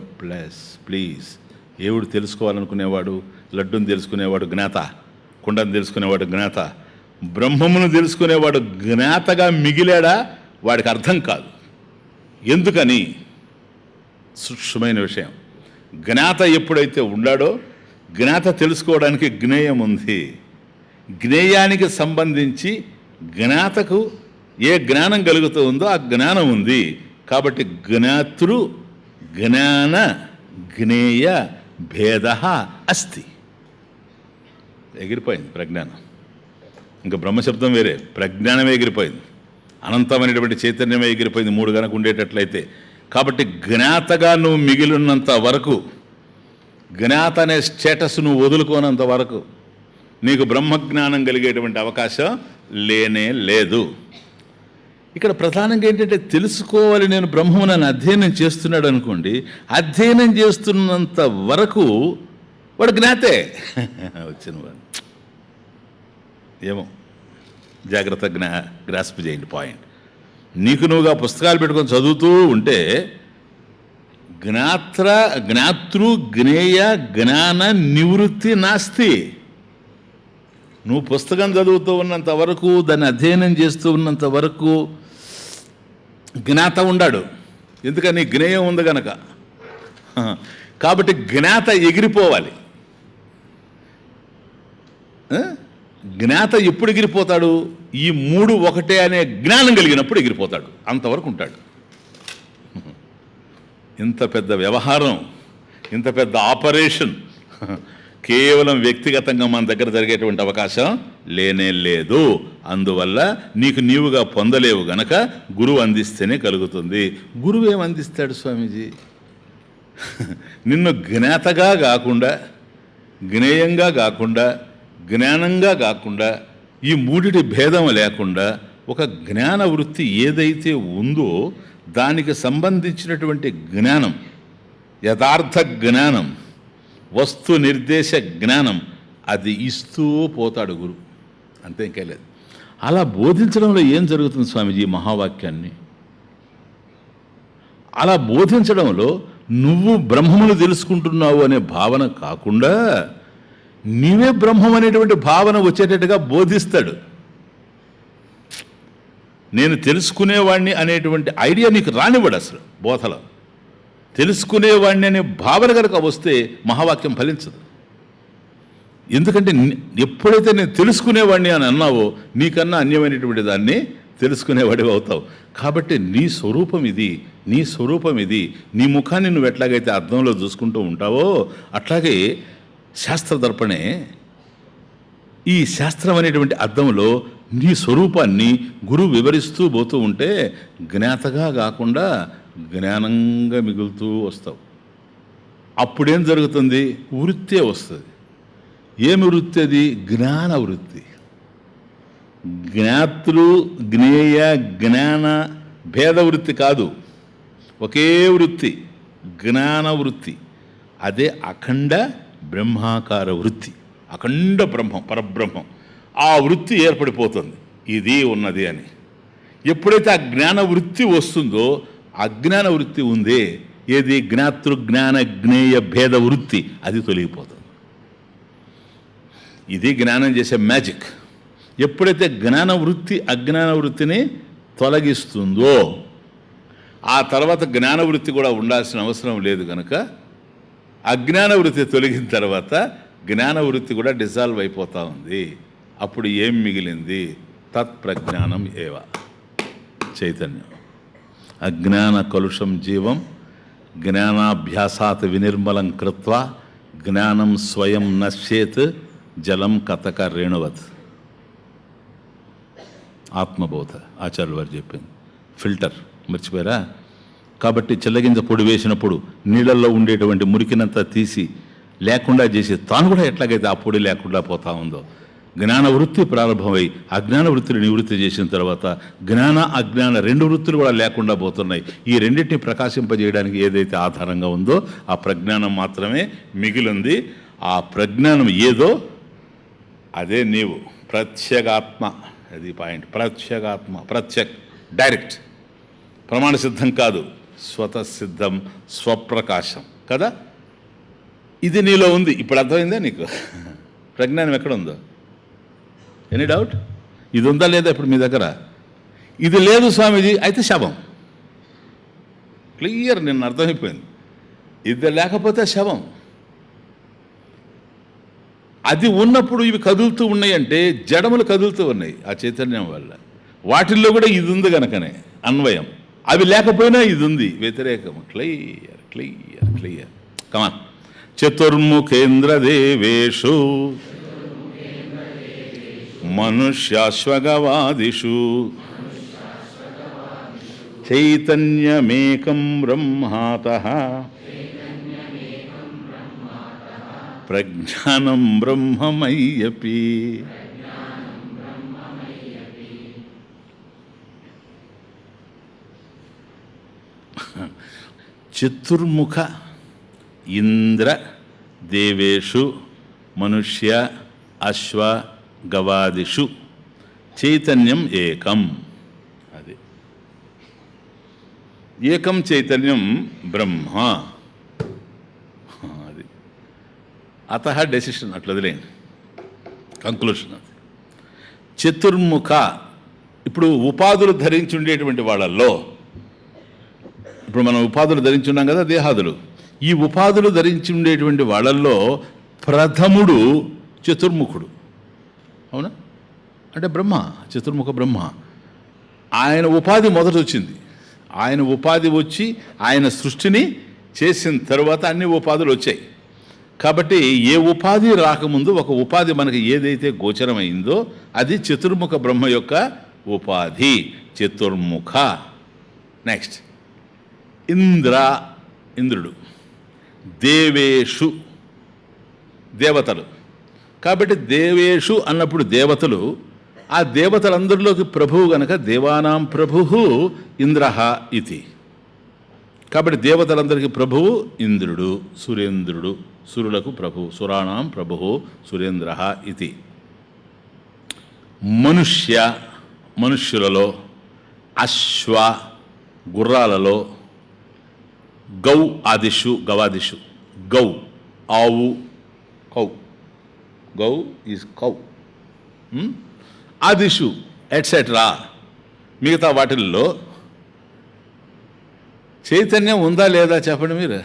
ప్లీజ్ ఏవుడు తెలుసుకోవాలనుకునేవాడు, లడ్డును తెలుసుకునేవాడు జ్ఞాత, కుండను తెలుసుకునేవాడు జ్ఞాత, బ్రహ్మమును తెలుసుకునేవాడు జ్ఞాతగా మిగిలాడా వాడికి అర్థం కాదు. ఎందుకని? సూక్ష్మమైన విషయం. జ్ఞాత ఎప్పుడైతే ఉన్నాడో జ్ఞాత తెలుసుకోవడానికి జ్ఞేయం ఉంది. జ్ఞేయానికి సంబంధించి జ్ఞాతకు ఏ జ్ఞానం కలుగుతూ ఉందో ఆ జ్ఞానం ఉంది. కాబట్టి జ్ఞాతృ జ్ఞాన జ్ఞేయ భేద అస్తి. ఎగిరిపోయింది ప్రజ్ఞానం. ఇంకా బ్రహ్మశబ్దం వేరే, ప్రజ్ఞానమే ఎగిరిపోయింది. అనంతమైనటువంటి చైతన్యమే ఎగిరిపోయింది మూడు గనక ఉండేటట్లయితే. కాబట్టి జ్ఞాతగా నువ్వు మిగిలినంత వరకు, జ్ఞాత అనే స్టేటస్ నువ్వు వదులుకోనంత వరకు నీకు బ్రహ్మజ్ఞానం కలిగేటువంటి అవకాశం లేనే లేదు. ఇక్కడ ప్రధానంగా ఏంటంటే తెలుసుకోవాలి, నేను బ్రహ్మమునని అధ్యయనం చేస్తున్నాడు అనుకోండి, అధ్యయనం చేస్తున్నంత వరకు వాడు జ్ఞాతే వచ్చిన వాడు. ఏమో జాగ్రత్త గ్రాస్ప్ చేయండి పాయింట్. నీకు నువ్వుగా పుస్తకాలు పెట్టుకొని చదువుతూ ఉంటే జ్ఞాతృ జ్ఞేయ జ్ఞాన నివృత్తి నాస్తి. నువ్వు పుస్తకం చదువుతూ ఉన్నంత వరకు, దాన్ని అధ్యయనం చేస్తూ ఉన్నంత వరకు జ్ఞాత ఉండాడు. ఎందుకని? జ్ఞేయం ఉంది గనక. కాబట్టి జ్ఞాత ఎగిరిపోవాలి. జ్ఞాత ఎప్పుడు ఎగిరిపోతాడు? ఈ మూడు ఒకటే అనే జ్ఞానం కలిగినప్పుడు ఎగిరిపోతాడు. అంతవరకు ఉంటాడు. ఇంత పెద్ద వ్యవహారం, ఇంత పెద్ద ఆపరేషన్ కేవలం వ్యక్తిగతంగా మన దగ్గర జరిగేటువంటి అవకాశం లేనే లేదు. అందువల్ల నీకు నీవుగా పొందలేవు గనక గురువు అందిస్తేనే కలుగుతుంది. గురువు ఏం అందిస్తాడు స్వామీజీ? నిన్ను జ్ఞాతగా కాకుండా, జ్ఞేయంగా కాకుండా, జ్ఞానంగా కాకుండా, ఈ మూడిటి భేదం లేకుండా ఒక జ్ఞాన వృత్తి ఏదైతే ఉందో దానికి సంబంధించినటువంటి జ్ఞానం, యథార్థ జ్ఞానం, వస్తు నిర్దేశ జ్ఞానం, అది ఇస్తూ పోతాడు గురువు. అంతే, ఇంకా లేదు. అలా బోధించడంలో ఏం జరుగుతుంది స్వామీజీ? మహావాక్యాన్ని అలా బోధించడంలో నువ్వు బ్రహ్మమును తెలుసుకుంటున్నావు అనే భావన కాకుండా నీవే బ్రహ్మం అనేటువంటి భావన వచ్చేటట్టుగా బోధిస్తాడు. నేను తెలుసుకునేవాడిని అనేటువంటి ఐడియా నీకు రానివ్వడు అసలు. బోధలో తెలుసుకునేవాడిని అనే భావన కనుక వస్తే మహావాక్యం ఫలించదు. ఎందుకంటే ఎప్పుడైతే నేను తెలుసుకునేవాడిని అని అన్నావో నీకన్నా అన్యమైనటువంటి దాన్ని తెలుసుకునేవాడివి అవుతావు. కాబట్టి నీ స్వరూపం ఇది, నీ స్వరూపం ఇది. నీ ముఖాన్ని నువ్వు ఎట్లాగైతే అర్థంలో చూసుకుంటూ ఉంటావో అట్లాగే శాస్త్రదర్పణే ఈ శాస్త్రం అనేటువంటి అర్థంలో నీ స్వరూపాన్ని గురువు వివరిస్తూ పోతూ ఉంటే జ్ఞాతగా కాకుండా జ్ఞానంగా మిగులుతూ వస్తావు. అప్పుడేం జరుగుతుంది? వృత్తే వస్తుంది. ఏమి వృత్తి అది? జ్ఞాన వృత్తి. జ్ఞాతృ జ్ఞేయ జ్ఞాన భేద వృత్తి కాదు, ఒకే వృత్తి, జ్ఞాన వృత్తి. అదే అఖండ బ్రహ్మాకార వృత్తి, అఖండ బ్రహ్మం, పరబ్రహ్మం. ఆ వృత్తి ఏర్పడిపోతుంది ఇది ఉన్నది అని. ఎప్పుడైతే ఆ జ్ఞాన వృత్తి వస్తుందో, అజ్ఞాన వృత్తి ఉందే, ఏది? జ్ఞాతృ జ్ఞాన జ్ఞేయ భేద వృత్తి, అది తొలగిపోతుంది. ఇది జ్ఞానం చేసే మ్యాజిక్. ఎప్పుడైతే జ్ఞాన వృత్తి అజ్ఞాన వృత్తిని తొలగిస్తుందో ఆ తర్వాత జ్ఞాన వృత్తి కూడా ఉండాల్సిన అవసరం లేదు కనుక అజ్ఞాన వృత్తి తొలగిన తర్వాత జ్ఞాన వృత్తి కూడా డిజాల్వ్ అయిపోతూ ఉంది. అప్పుడు ఏం మిగిలింది? తత్ప్రజ్ఞానం ఏవ, చైతన్యం. అజ్ఞాన కలుషం జీవం జ్ఞానాభ్యాసాత్ వినిర్మలం కృత్వా జ్ఞానం స్వయం నశ్యేత్ జలం కథక రేణువత్. ఆత్మబోధ ఆచార్యులు వారు చెప్పింది. ఫిల్టర్ మర్చిపోయారా? కాబట్టి చిల్లగింజ పొడి వేసినప్పుడు నీళ్ళల్లో ఉండేటువంటి మురికినంతా తీసి లేకుండా చేసి తాను కూడా ఎట్లాగైతే ఆ పొడి లేకుండా పోతా ఉందో, జ్ఞాన వృత్తి ప్రారంభమై అజ్ఞాన వృత్తిని నివృత్తి చేసిన తర్వాత జ్ఞాన అజ్ఞాన రెండు వృత్తులు కూడా లేకుండా పోతున్నాయి. ఈ రెండింటిని ప్రకాశింపజేయడానికి ఏదైతే ఆధారంగా ఉందో ఆ ప్రజ్ఞానం మాత్రమే మిగిలింది. ఆ ప్రజ్ఞానం ఏదో అదే నీవు. ప్రత్యేగాత్మ, అది పాయింట్. ప్రత్యేగాత్మ, ప్రత్యక్, డైరెక్ట్, ప్రమాణ సిద్ధం కాదు, స్వతసిద్ధం, స్వప్రకాశం కదా. ఇది నీలో ఉంది. ఇప్పుడు అర్థమైందా నీకు ప్రజ్ఞానం ఎక్కడ ఉందో? Any doubt? ఇది ఉందా లేదా ఇప్పుడు మీ దగ్గర? ఇది లేదు స్వామీజీ అయితే శవం. క్లియర్, నిన్న అర్థమైపోయింది. ఇది లేకపోతే శవం. అది ఉన్నప్పుడు ఇవి కదులుతూ ఉన్నాయి అంటే జడములు కదులుతూ ఉన్నాయి ఆ చైతన్యం వల్ల. వాటిల్లో కూడా ఇది ఉంది కనుకనే అన్వయం. అవి లేకపోయినా ఇది ఉంది, వ్యతిరేకం. Clear clear clear. కమాన్. చతుర్ముఖేంద్రదేవేషు మనుష్యాశ్వగవాదిషు చైతన్యమేకం బ్రహ్మాతః ప్రజ్ఞానం బ్రహ్మమయ్యపి. చతుర్ముఖ ఇంద్ర దేవేషు మనుష్య అశ్వ గవాదిషు చైతన్యం ఏకం. అది ఏకం చైతన్యం బ్రహ్మ. అది అతః డెసిషన్, అట్లా వదిలేండి, కంక్లూషన్ అది. చతుర్ముఖ, ఇప్పుడు ఉపాధులు ధరించి ఉండేటువంటి వాళ్ళల్లో, ఇప్పుడు మనం ఉపాధులు ధరించి ఉన్నాం కదా, దేహాదులు. ఈ ఉపాధులు ధరించి ఉండేటువంటి వాళ్ళల్లో ప్రథముడు చతుర్ముఖుడు. అవునా? అంటే బ్రహ్మ, చతుర్ముఖ బ్రహ్మ. ఆయన ఉపాధి మొదట వచ్చింది. ఆయన ఉపాధి వచ్చి ఆయన సృష్టిని చేసిన తర్వాత అన్ని ఉపాధులు వచ్చాయి. కాబట్టి ఏ ఉపాధి రాకముందు ఒక ఉపాధి మనకి ఏదైతే గోచరమైందో అది చతుర్ముఖ బ్రహ్మ యొక్క ఉపాధి, చతుర్ముఖ. నెక్స్ట్ ఇంద్ర, ఇంద్రుడు. దేవేషు, దేవతలు. కాబట్టి దేవేషు అన్నప్పుడు దేవతలు. ఆ దేవతలందరిలోకి ప్రభువు గనక దేవానాం ప్రభువు ఇంద్రః ఇతి. కాబట్టి దేవతలందరికీ ప్రభువు ఇంద్రుడు, సురేంద్రుడు. సురులకు ప్రభువు, సురాణాం ప్రభువు సురేంద్రః ఇతి. మనుష్య, మనుష్యులలో. అశ్వ, గుర్రాలలో. గౌ ఆదిషు, గవాదిషు. గౌ, ఆవు, కౌ. గౌ ఈజ్ కౌ. ఆదిషు ఎట్సెట్రా. మిగతా వాటిల్లో చైతన్యం ఉందా లేదా చెప్పండి మీరు.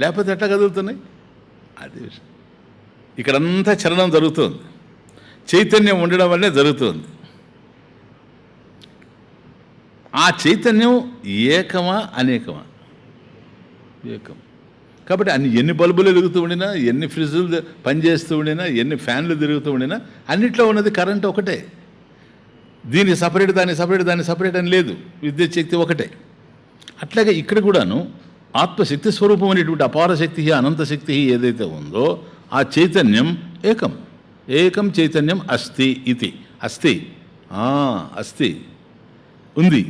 లేకపోతే ఎట్లా కదులుతున్నాయి? అది ఇక్కడంతా చలనం జరుగుతుంది. చైతన్యం ఉండడం వల్లే జరుగుతుంది. ఆ చైతన్యం ఏకమా అనేకమా? ఏకం. కాబట్టి ఎన్ని బల్బులు వెలుగుతూ ఉండినా, ఎన్ని ఫ్రిడ్జులు పనిచేస్తూ ఉండినా, ఎన్ని ఫ్యాన్లు తిరుగుతూ ఉండినా అన్నిట్లో ఉన్నది కరెంట్ ఒకటే. దీన్ని సపరేట్, దాన్ని సపరేట్, దాన్ని సపరేట్ అని లేదు. విద్యుత్ శక్తి ఒకటే. అట్లాగే ఇక్కడ కూడాను ఆత్మశక్తి స్వరూపం అనేటువంటి అపార శక్తి, అనంత శక్తి ఏదైతే ఉందో ఆ చైతన్యం ఏకం. ఏకం చైతన్యం అస్తి ఇది. అస్తి, అస్తి, ఉంది.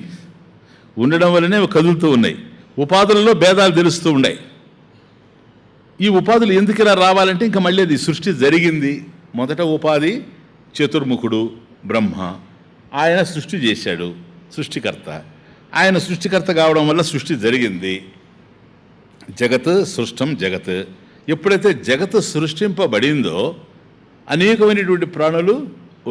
ఉండడం వల్లనే కదులుతూ ఉన్నాయి. ఉపాధులలో భేదాలు తెలుస్తూ ఉన్నాయి. ఈ ఉపాధులు ఎందుకు ఇలా రావాలంటే ఇంకా మళ్ళీ అది సృష్టి జరిగింది. మొదట ఉపాధి చతుర్ముఖుడు బ్రహ్మ. ఆయన సృష్టి చేశాడు, సృష్టికర్త. ఆయన సృష్టికర్త కావడం వల్ల సృష్టి జరిగింది. జగత్ సృష్టం జగత్. ఎప్పుడైతే జగత్ సృష్టింపబడిందో అనేకమైనటువంటి ప్రాణులు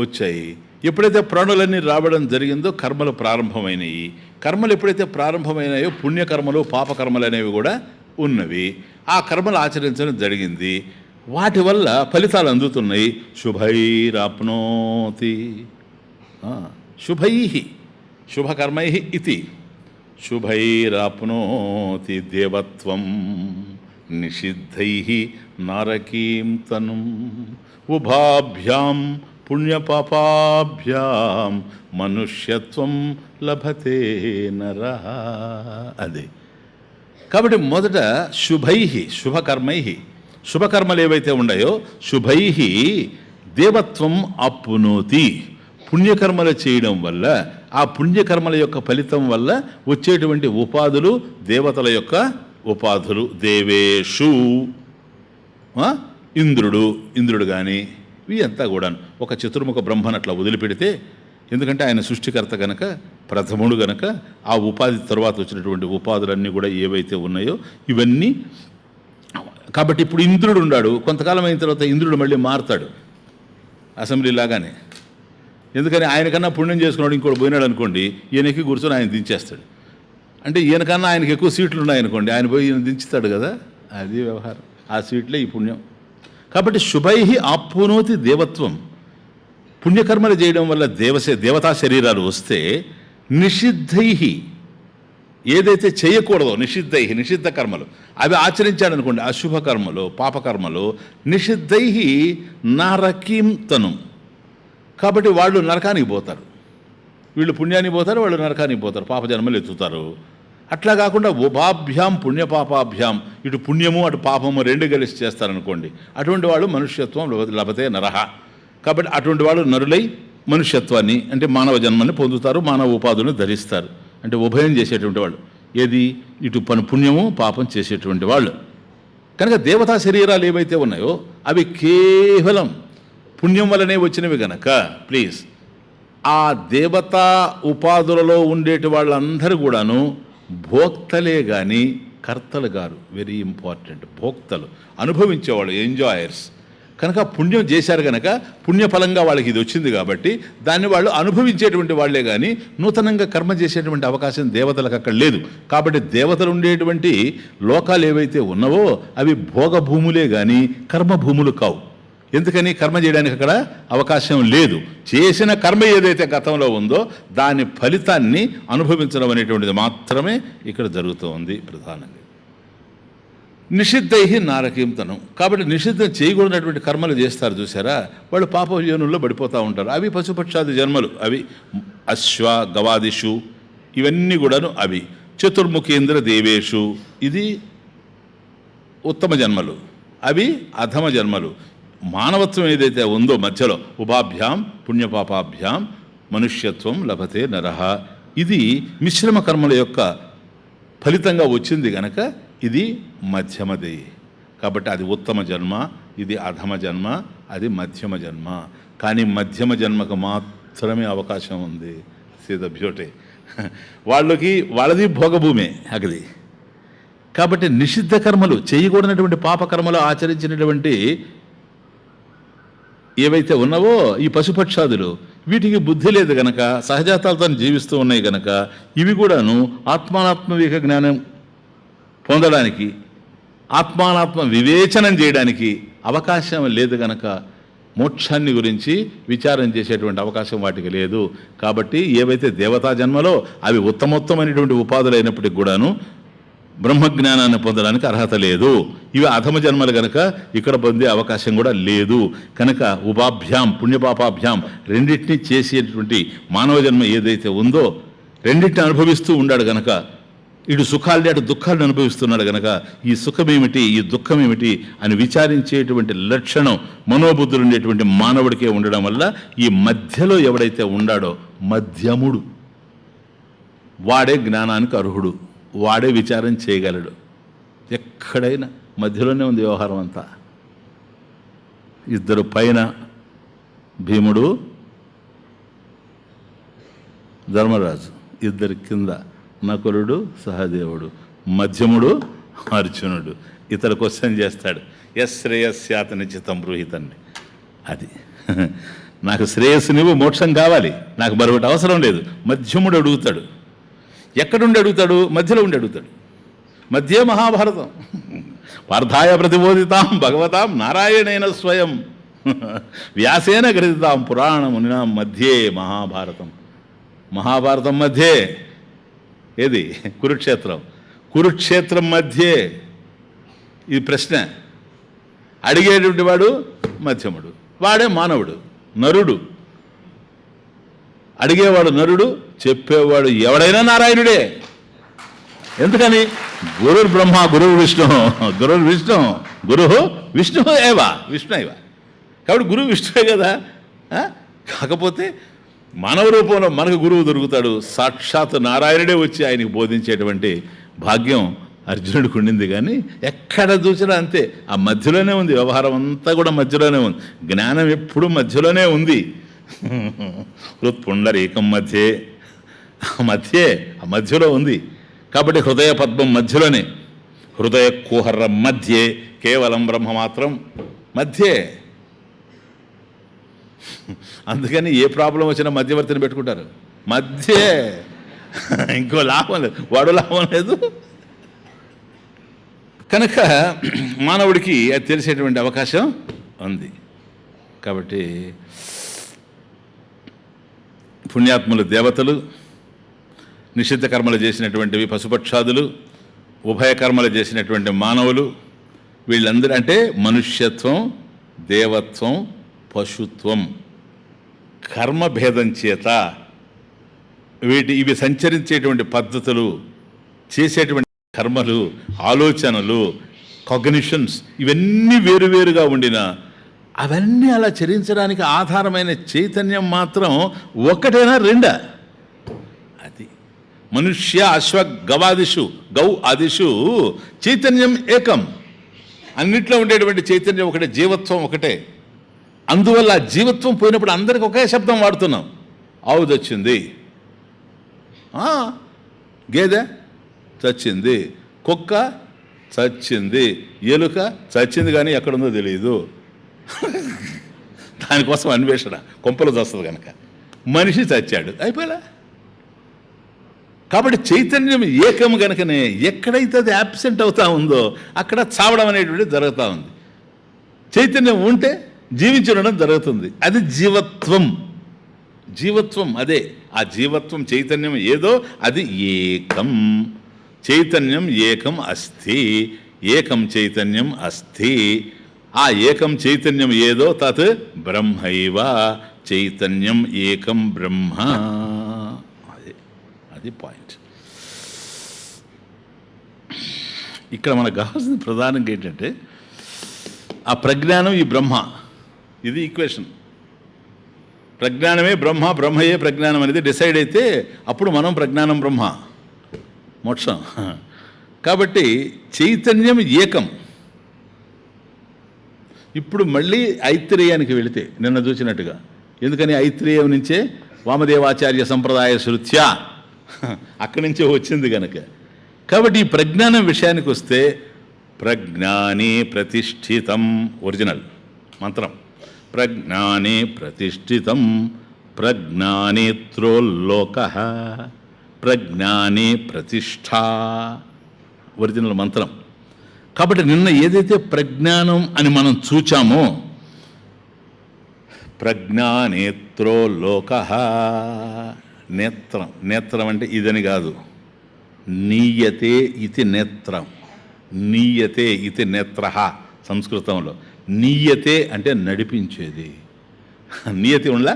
వచ్చాయి. ఎప్పుడైతే ప్రాణులన్నీ రావడం జరిగిందో కర్మలు ప్రారంభమైనవి. కర్మలు ఎప్పుడైతే ప్రారంభమైనాయో పుణ్యకర్మలు పాపకర్మలు అనేవి కూడా ఉన్నవి. ఆ కర్మలు ఆచరించడం జరిగింది. వాటి వల్ల ఫలితాలు అందుతున్నాయి. శుభైరాప్నోతి, శుభై శుభకర్మై ఇది. శుభైరాప్నోతి దేవత్వం నిషిద్ధై నారకీం తనుం ఉభాభ్యాం పుణ్యపాపాభ్యాం మనుష్యత్వం లభతే నరః. అది కాబట్టి మొదట శుభకర్మై శుభకర్మలు ఏవైతే ఉన్నాయో శుభై దేవత్వం అప్నోతి. పుణ్యకర్మలు చేయడం వల్ల ఆ పుణ్యకర్మల యొక్క ఫలితం వల్ల వచ్చేటువంటి ఉపాధులు దేవతల యొక్క ఉపాధులు. దేవేషు ఇంద్రుడు కానీ ఇవి అంతా కూడా ఒక చతుర్ముఖ బ్రహ్మను అట్లా వదిలిపెడితే, ఎందుకంటే ఆయన సృష్టికర్త గనక, ప్రథముడు గనక ఆ ఉపాధి తర్వాత వచ్చినటువంటి ఉపాధులన్నీ కూడా ఏవైతే ఉన్నాయో ఇవన్నీ. కాబట్టి ఇప్పుడు ఇంద్రుడు ఉన్నాడు, కొంతకాలం అయిన తర్వాత ఇంద్రుడు మళ్ళీ మారుతాడు అసెంబ్లీ లాగానే. ఎందుకని ఆయనకన్నా పుణ్యం చేసుకున్నాడు ఇంకోటి పోయినాడు అనుకోండి, ఈయనకి కూర్చొని ఆయన దించేస్తాడు. అంటే ఈయనకన్నా ఆయనకి ఎక్కువ సీట్లు ఉన్నాయనుకోండి, ఆయన పోయి ఈయన దించుతాడు కదా, అది వ్యవహారం. ఆ సీట్లే ఈ పుణ్యం. కాబట్టి శుభై ఆప్నోతి దేవత్వం. పుణ్యకర్మలు చేయడం వల్ల దేవతా శరీరాలు వస్తే నిషిద్ధై ఏదైతే చేయకూడదో నిషిద్ధ కర్మలు అవి ఆచరించాడనుకోండి, అశుభ కర్మలు పాపకర్మలు నిషిద్ధై నరకీం తను. కాబట్టి వాళ్ళు నరకానికి పోతారు, వీళ్ళు పుణ్యానికి పోతారు, వాళ్ళు నరకానికి పోతారు, పాప జన్మలు ఎత్తుతారు. అట్లా కాకుండా ఉభాభ్యాం పుణ్యపాపాభ్యాం, ఇటు పుణ్యము అటు పాపము రెండు కలిసి చేస్తారనుకోండి, అటువంటి వాళ్ళు మనుష్యత్వం లభతే నరః. కాబట్టి అటువంటి వాళ్ళు నరులై మనుష్యత్వాన్ని అంటే మానవ జన్మని పొందుతారు, మానవ ఉపాధులను ధరిస్తారు. అంటే ఉభయం చేసేటువంటి వాళ్ళు, ఏది ఇటు పుణ్యము పాపం చేసేటువంటి వాళ్ళు. కనుక దేవతా శరీరాలు ఏవైతే ఉన్నాయో అవి కేవలం పుణ్యం వల్లనే వచ్చినవి గనక ప్లీజ్ ఆ దేవతా ఉపాధులలో ఉండేటి వాళ్ళందరూ కూడాను భోక్తలే కానీ కర్తలు గారు. Very important. భోక్తలు, అనుభవించేవాళ్ళు, ఎంజాయర్స్. కనుక పుణ్యం చేశారు కనుక పుణ్యఫలంగా వాళ్ళకి ఇది వచ్చింది కాబట్టి దాన్ని వాళ్ళు అనుభవించేటువంటి వాళ్లే కానీ నూతనంగా కర్మ చేసేటువంటి అవకాశం దేవతలకు అక్కడ లేదు. కాబట్టి దేవతలు ఉండేటువంటి లోకాలు ఏవైతే ఉన్నావో అవి భోగభూములే కానీ కర్మభూములు కావు. ఎందుకని? కర్మ చేయడానికి అక్కడ అవకాశం లేదు. చేసిన కర్మ ఏదైతే గతంలో ఉందో దాని ఫలితాన్ని అనుభవించడం అనేటువంటిది మాత్రమే ఇక్కడ జరుగుతూ ఉంది ప్రధానంగా. నిషిద్ధై నారకీంతనం. కాబట్టి నిషిద్ధం చేయకూడనటువంటి కర్మలు చేస్తారు చూసారా, వాళ్ళు పాప యోనుల్లో పడిపోతూ ఉంటారు. అవి పశుపక్షాది జన్మలు, అవి అశ్వ గవాదిషు ఇవన్నీ కూడాను అవి. చతుర్ముఖేంద్ర దేవేషు ఇది ఉత్తమ జన్మలు, అవి అధమ జన్మలు. మానవత్వం ఏదైతే ఉందో మధ్యలో ఉభాభ్యాం పుణ్యపాపాభ్యాం మనుష్యత్వం లభతే నరః. ఇది మిశ్రమ కర్మల యొక్క ఫలితంగా వచ్చింది గనక ఇది మధ్యమది. కాబట్టి అది ఉత్తమ జన్మ, ఇది అధమ జన్మ, అది మధ్యమ జన్మ. కానీ మధ్యమ జన్మకు మాత్రమే అవకాశం ఉంది. See the beauty. వాళ్ళది భోగభూమే అగది. కాబట్టి నిషిద్ధ కర్మలు చేయకూడనటువంటి పాపకర్మలు ఆచరించినటువంటి ఏవైతే ఉన్నావో ఈ పశుపక్షాదులు వీటికి బుద్ధి లేదు గనక సహజాతాలతో జీవిస్తూ ఉన్నాయి గనక ఇవి కూడాను ఆత్మానాత్మవిక జ్ఞానం పొందడానికి ఆత్మానాత్మ వివేచనం చేయడానికి అవకాశం లేదు గనక మోక్షాన్ని గురించి విచారం చేసేటువంటి అవకాశం వాటికి లేదు. కాబట్టి ఏవైతే దేవతా జన్మలో అవి ఉత్తమోత్తమైనటువంటి ఉపాధులు అయినప్పటికి కూడాను బ్రహ్మజ్ఞానాన్ని పొందడానికి అర్హత లేదు. ఇవి అధమ జన్మలు కనుక ఇక్కడ పొందే అవకాశం కూడా లేదు. కనుక ఉపాభ్యాం పుణ్యపాపాభ్యాం రెండింటినీ చేసేటువంటి మానవ జన్మ ఏదైతే ఉందో రెండింటిని అనుభవిస్తూ ఉన్నాడు గనక, ఇటు సుఖాలు అటు దుఃఖాలను అనుభవిస్తున్నాడు గనక ఈ సుఖమేమిటి ఈ దుఃఖమేమిటి అని విచారించేటువంటి లక్షణం మనోబుద్ధులు ఉండేటువంటి మానవుడికే ఉండడం వల్ల ఈ మధ్యలో ఎవడైతే ఉండాడో మధ్యముడు వాడే జ్ఞానానికి అర్హుడు, వాడే విచారం చేయగలడు. ఎక్కడైనా మధ్యలోనే ఉంది వ్యవహారం అంతా. ఇద్దరు పైన భీముడు ధర్మరాజు, ఇద్దరి కింద నకులుడు సహదేవుడు, మధ్యముడు అర్జునుడు. ఇతడు క్వశ్చన్ చేస్తాడు, శ్రేయస్యాత నిశ్చితం బ్రూహితండి. అది నాకు శ్రేయస్సు నువ్వు మోక్షం కావాలి, నాకు మరొకటి అవసరం లేదు. మధ్యముడు అడుగుతాడు. ఎక్కడుండి అడుగుతాడు? మధ్యలో ఉండి అడుగుతాడు. మధ్యే మహాభారతం. పార్థాయ ప్రతిబోధితాం భగవతాం నారాయణేన స్వయం వ్యాసేన గ్రథితాం పురాణమునినా మధ్యే మహాభారతం. మహాభారతం మధ్యే ఏది? కురుక్షేత్రం. కురుక్షేత్రం మధ్యే ఈ ప్రశ్న అడిగేటువంటి వాడు మధ్యముడు, వాడే మానవుడు. నరుడు, అడిగేవాడు నరుడు, చెప్పేవాడు ఎవడైనా నారాయణుడే. ఎందుకని? గురుర్ బ్రహ్మ గురువు విష్ణు, గురుర్ విష్ణు, గురు విష్ణు ఏవా విష్ణు ఏవా. కాబట్టి గురువు విష్ణువే కదా. కాకపోతే మానవ రూపంలో మనకు గురువు దొరుకుతాడు. సాక్షాత్ నారాయణుడే వచ్చి ఆయనకు బోధించేటువంటి భాగ్యం అర్జునుడికి ఉండింది. కానీ ఎక్కడ చూసినా అంతే, ఆ మధ్యలోనే ఉంది. వ్యవహారం అంతా కూడా మధ్యలోనే ఉంది. జ్ఞానం ఎప్పుడు మధ్యలోనే ఉంది. హృత్పుండరీకం మధ్యే, ఆ మధ్యలో ఉంది. కాబట్టి హృదయ పద్మం మధ్యలోనే, హృదయ కుహరం మధ్యే, కేవలం బ్రహ్మ మాత్రం మధ్యే. అందుకని ఏ ప్రాబ్లం వచ్చినా మధ్యవర్తిని పెట్టుకుంటారు. మధ్యే, ఇంకో లాభం లేదు, వాడు లాభం లేదు. కనుక మానవుడికి అది తెలిసేటువంటి అవకాశం ఉంది. కాబట్టి పుణ్యాత్ములు దేవతలు, నిషిద్ధ కర్మలు చేసినటువంటివి పశుపక్షాదులు, ఉభయ కర్మలు చేసినటువంటి మానవులు, వీళ్ళందరూ అంటే మనుష్యత్వం, దేవత్వం, పశుత్వం కర్మభేదం చేత ఇవి సంచరించేటువంటి పద్ధతులు, చేసేటువంటి కర్మలు, ఆలోచనలు, కాగ్నిషన్స్ ఇవన్నీ వేరువేరుగా ఉండినా అవన్నీ అలా చరించడానికి ఆధారమైన చైతన్యం మాత్రం ఒకటేనా రెండా? అది మనుష్య అశ్వ గవాదిషు గౌ ఆదిషు చైతన్యం ఏకం. అన్నిట్లో ఉండేటువంటి చైతన్యం ఒకటే, జీవత్వం ఒకటే. అందువల్ల జీవత్వం పోయినప్పుడు అందరికి ఒకే శబ్దం వాడుతున్నాం. ఆవు చచ్చింది, గేదె చచ్చింది, కుక్క చచ్చింది, ఎలుక చచ్చింది, కానీ ఎక్కడుందో తెలియదు. దానికోసం అన్వేషణ కొంపలు చస్తుంది కనుక. మనిషి చచ్చాడు, అయిపోయా. కాబట్టి చైతన్యం ఏకం కనుకనే ఎక్కడైతే అది యాబ్సెంట్ అవుతా ఉందో అక్కడ చావడం అనేటువంటిది జరుగుతూ ఉంది. చైతన్యం ఉంటే జీవించడం జరుగుతుంది. అది జీవత్వం. జీవత్వం అదే. ఆ జీవత్వం చైతన్యం ఏదో అది ఏకం. చైతన్యం ఏకం అస్థి, ఏకం చైతన్యం అస్థి. ఆ ఏకం చైతన్యం ఏదో తత్ బ్రహ్మైవ, చైతన్యం ఏకం బ్రహ్మ. అది పాయింట్. ఇక్కడ మనకు కావాల్సిన ప్రధానంగా ఏంటంటే ఆ ప్రజ్ఞానం, ఈ బ్రహ్మ, ఇది ఈక్వేషన్. ప్రజ్ఞానమే బ్రహ్మ, బ్రహ్మయే ప్రజ్ఞానం అనేది డిసైడ్ అయితే అప్పుడు మనం ప్రజ్ఞానం బ్రహ్మ, మోక్షం. కాబట్టి చైతన్యం ఏకం. ఇప్పుడు మళ్ళీ ఐత్రేయానికి వెళితే నిన్న చూసినట్టుగా, ఎందుకని ఐత్రేయం నుంచే వామదేవాచార్య సంప్రదాయ శృత్యా అక్కడి నుంచే వచ్చింది కనుక. కాబట్టి ఈ ప్రజ్ఞానం విషయానికి వస్తే ప్రజ్ఞానే ప్రతిష్ఠితం, ఒరిజినల్ మంత్రం. ప్రజ్ఞానే ప్రతిష్ఠితం ప్రజ్ఞానేత్రోల్లోకః, ప్రజ్ఞానే ప్రతిష్ఠా, ఒరిజినల్ మంత్రం. కాబట్టి నిన్న ఏదైతే ప్రజ్ఞానం అని మనం చూచామో, ప్రజ్ఞానేత్రోల్లోకః, నేత్రం. నేత్రం అంటే ఇదని కాదు, నీయతే ఇది నేత్రం. నీయతే ఇది నేత్రః సంస్కృతంలో. నీయతే అంటే నడిపించేది. నియతి ఉండలా,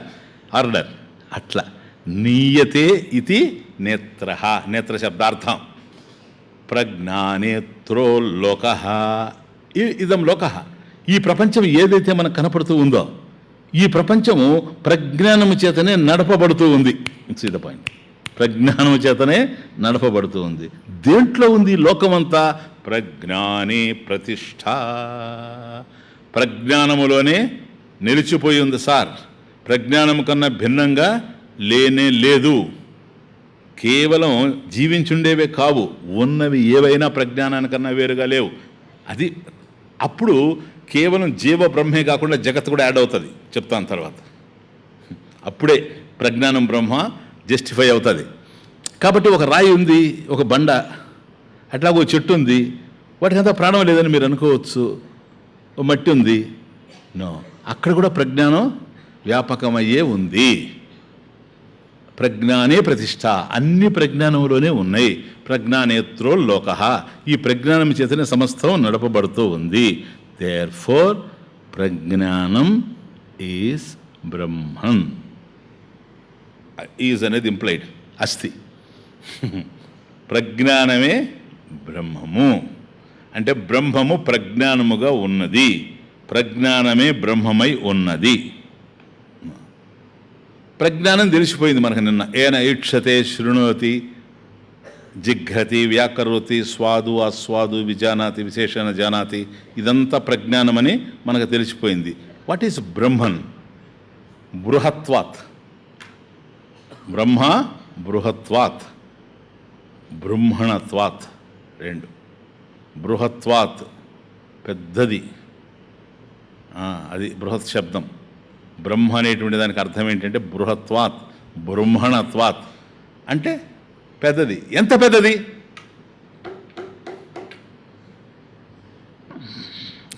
ఆర్డర్ అట్లా. నీయతే ఇది నేత్రః, నేత్ర శబ్దార్థం. ప్రజ్ఞానేత్రోల్లోకః, ఇదం లోకః. ఈ ప్రపంచం ఏదైతే మనకు కనపడుతూ ఉందో ఈ ప్రపంచము ప్రజ్ఞానము చేతనే నడపబడుతూ ఉంది. It's the point. ప్రజ్ఞానము చేతనే నడపబడుతూ ఉంది. దేంట్లో ఉంది లోకమంతా? ప్రజ్ఞానే ప్రతిష్ఠ. ప్రజ్ఞానములోనే నిలిచిపోయి ఉంది సార్. ప్రజ్ఞానము కన్నా భిన్నంగా లేనే లేదు. కేవలం జీవించుండేవే కావు, ఉన్నవి ఏవైనా ప్రజ్ఞానానికన్నా వేరుగా లేవు. అది అప్పుడు కేవలం జీవ బ్రహ్మే కాకుండా జగత్తు కూడా యాడ్ అవుతుంది, చెప్తాను తర్వాత. అప్పుడే ప్రజ్ఞానం బ్రహ్మ జస్టిఫై అవుతుంది. కాబట్టి ఒక రాయి ఉంది, ఒక బండ, అట్లాగో చెట్టు ఉంది, వాటికంతా ప్రాణం లేదని మీరు అనుకోవచ్చు. ఓ మట్టి ఉంది, నో, అక్కడ కూడా ప్రజ్ఞానం వ్యాపకమయ్యే ఉంది. ప్రజ్ఞానే ప్రతిష్ఠ, అన్ని ప్రజ్ఞానంలోనే ఉన్నాయి. ప్రజ్ఞానేత్రోల్లోకః, ఈ ప్రజ్ఞానం చేతనే సమస్తం నడపబడుతూ ఉంది. దేర్ఫోర్ ప్రజ్ఞానం ఈజ్ బ్రహ్మన్ ఈజ్ అనేది ఇంప్లైడ్, అస్తి. ప్రజ్ఞానమే బ్రహ్మము అంటే బ్రహ్మము ప్రజ్ఞానముగా ఉన్నది, ప్రజ్ఞానమే బ్రహ్మమై ఉన్నది. ప్రజ్ఞానం తెలిసిపోయింది మనకు నిన్న. ఏన ఈక్షతే శృణోతి జిఘ్రతి వ్యాకరోతి స్వాదు ఆస్వాదు విజానాతి విశేషణ జానాతి, ఇదంతా ప్రజ్ఞానమని మనకు తెలిసిపోయింది. What is Brahman? బృహత్వాత్, బ్రహ్మ బృహత్వాత్, బ్రహ్మణత్వాత్, రెండు. బృహత్వాత్ పెద్దది, అది బృహత్ శబ్దం. బ్రహ్మ అనేటువంటి దానికి అర్థం ఏంటంటే బృహత్వాత్, బ్రహ్మణత్వాత్ అంటే పెద్దది. ఎంత పెద్దది?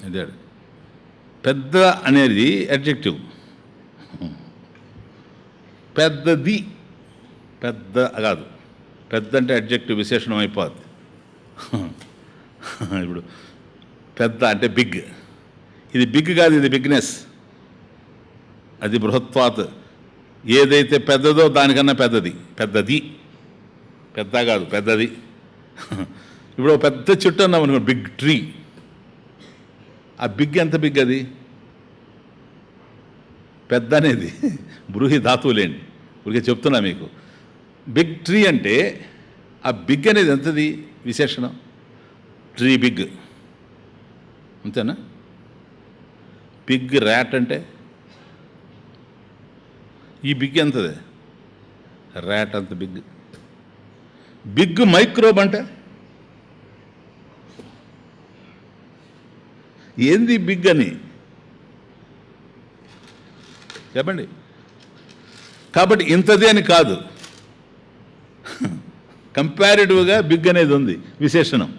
అదే పెద్ద అనేది అడ్జెక్టివ్. పెద్దది పెద్ద కాదు, పెద్ద అంటే అడ్జెక్టివ్ విశేషణం అయిపోద్ది. ఇప్పుడు పెద్ద అంటే బిగ్, ఇది బిగ్ కాదు, ఇది బిగ్నెస్. అది బృహత్వాత్, ఏదైతే పెద్దదో దానికన్నా పెద్దది. పెద్దది పెద్ద కాదు, పెద్దది. ఇప్పుడు ఒక పెద్ద చెట్టు అన్నాం అనుకో, బిగ్ ట్రీ. ఆ బిగ్ ఎంత బిగ్? అది పెద్ద అనేది బృహి ధాతువులేండి, ఊరికే చెప్తున్నా మీకు. బిగ్ ట్రీ అంటే ఆ బిగ్ అనేది ఎంతది విశేషణం? ట్రీ బిగ్, అంతేనా? బిగ్ ర్యాట్ అంటే ఈ బిగ్ ఎంతది? ర్యాట్ అంత బిగ్. బిగ్ మైక్రోబ్ అంటే ఏంది బిగ్ అని చెప్పండి. కాబట్టి ఇంతది అని కాదు, కంపారిటివ్గా బిగ్ అనేది ఉంది విశేషణం.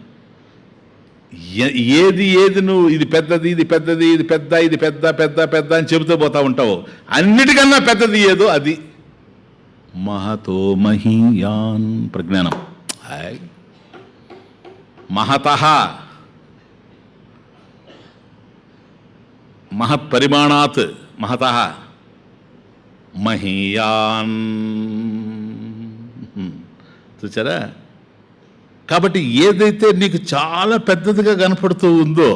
ఏది ఏది నువ్వు ఇది పెద్దది, ఇది పెద్దది, ఇది పెద్ద, ఇది పెద్ద పెద్ద పెద్ద అని చెబుతూ పోతా ఉంటావు, అన్నిటికన్నా పెద్దది ఏదో అది మహతో మహీయాన్ ప్రజ్ఞానం. మహతః మహత్పరిమాణాత్, మహతః మహీయాన్. చూచారా? కాబట్టి ఏదైతే నీకు చాలా పెద్దదిగా కనపడుతూ ఉందో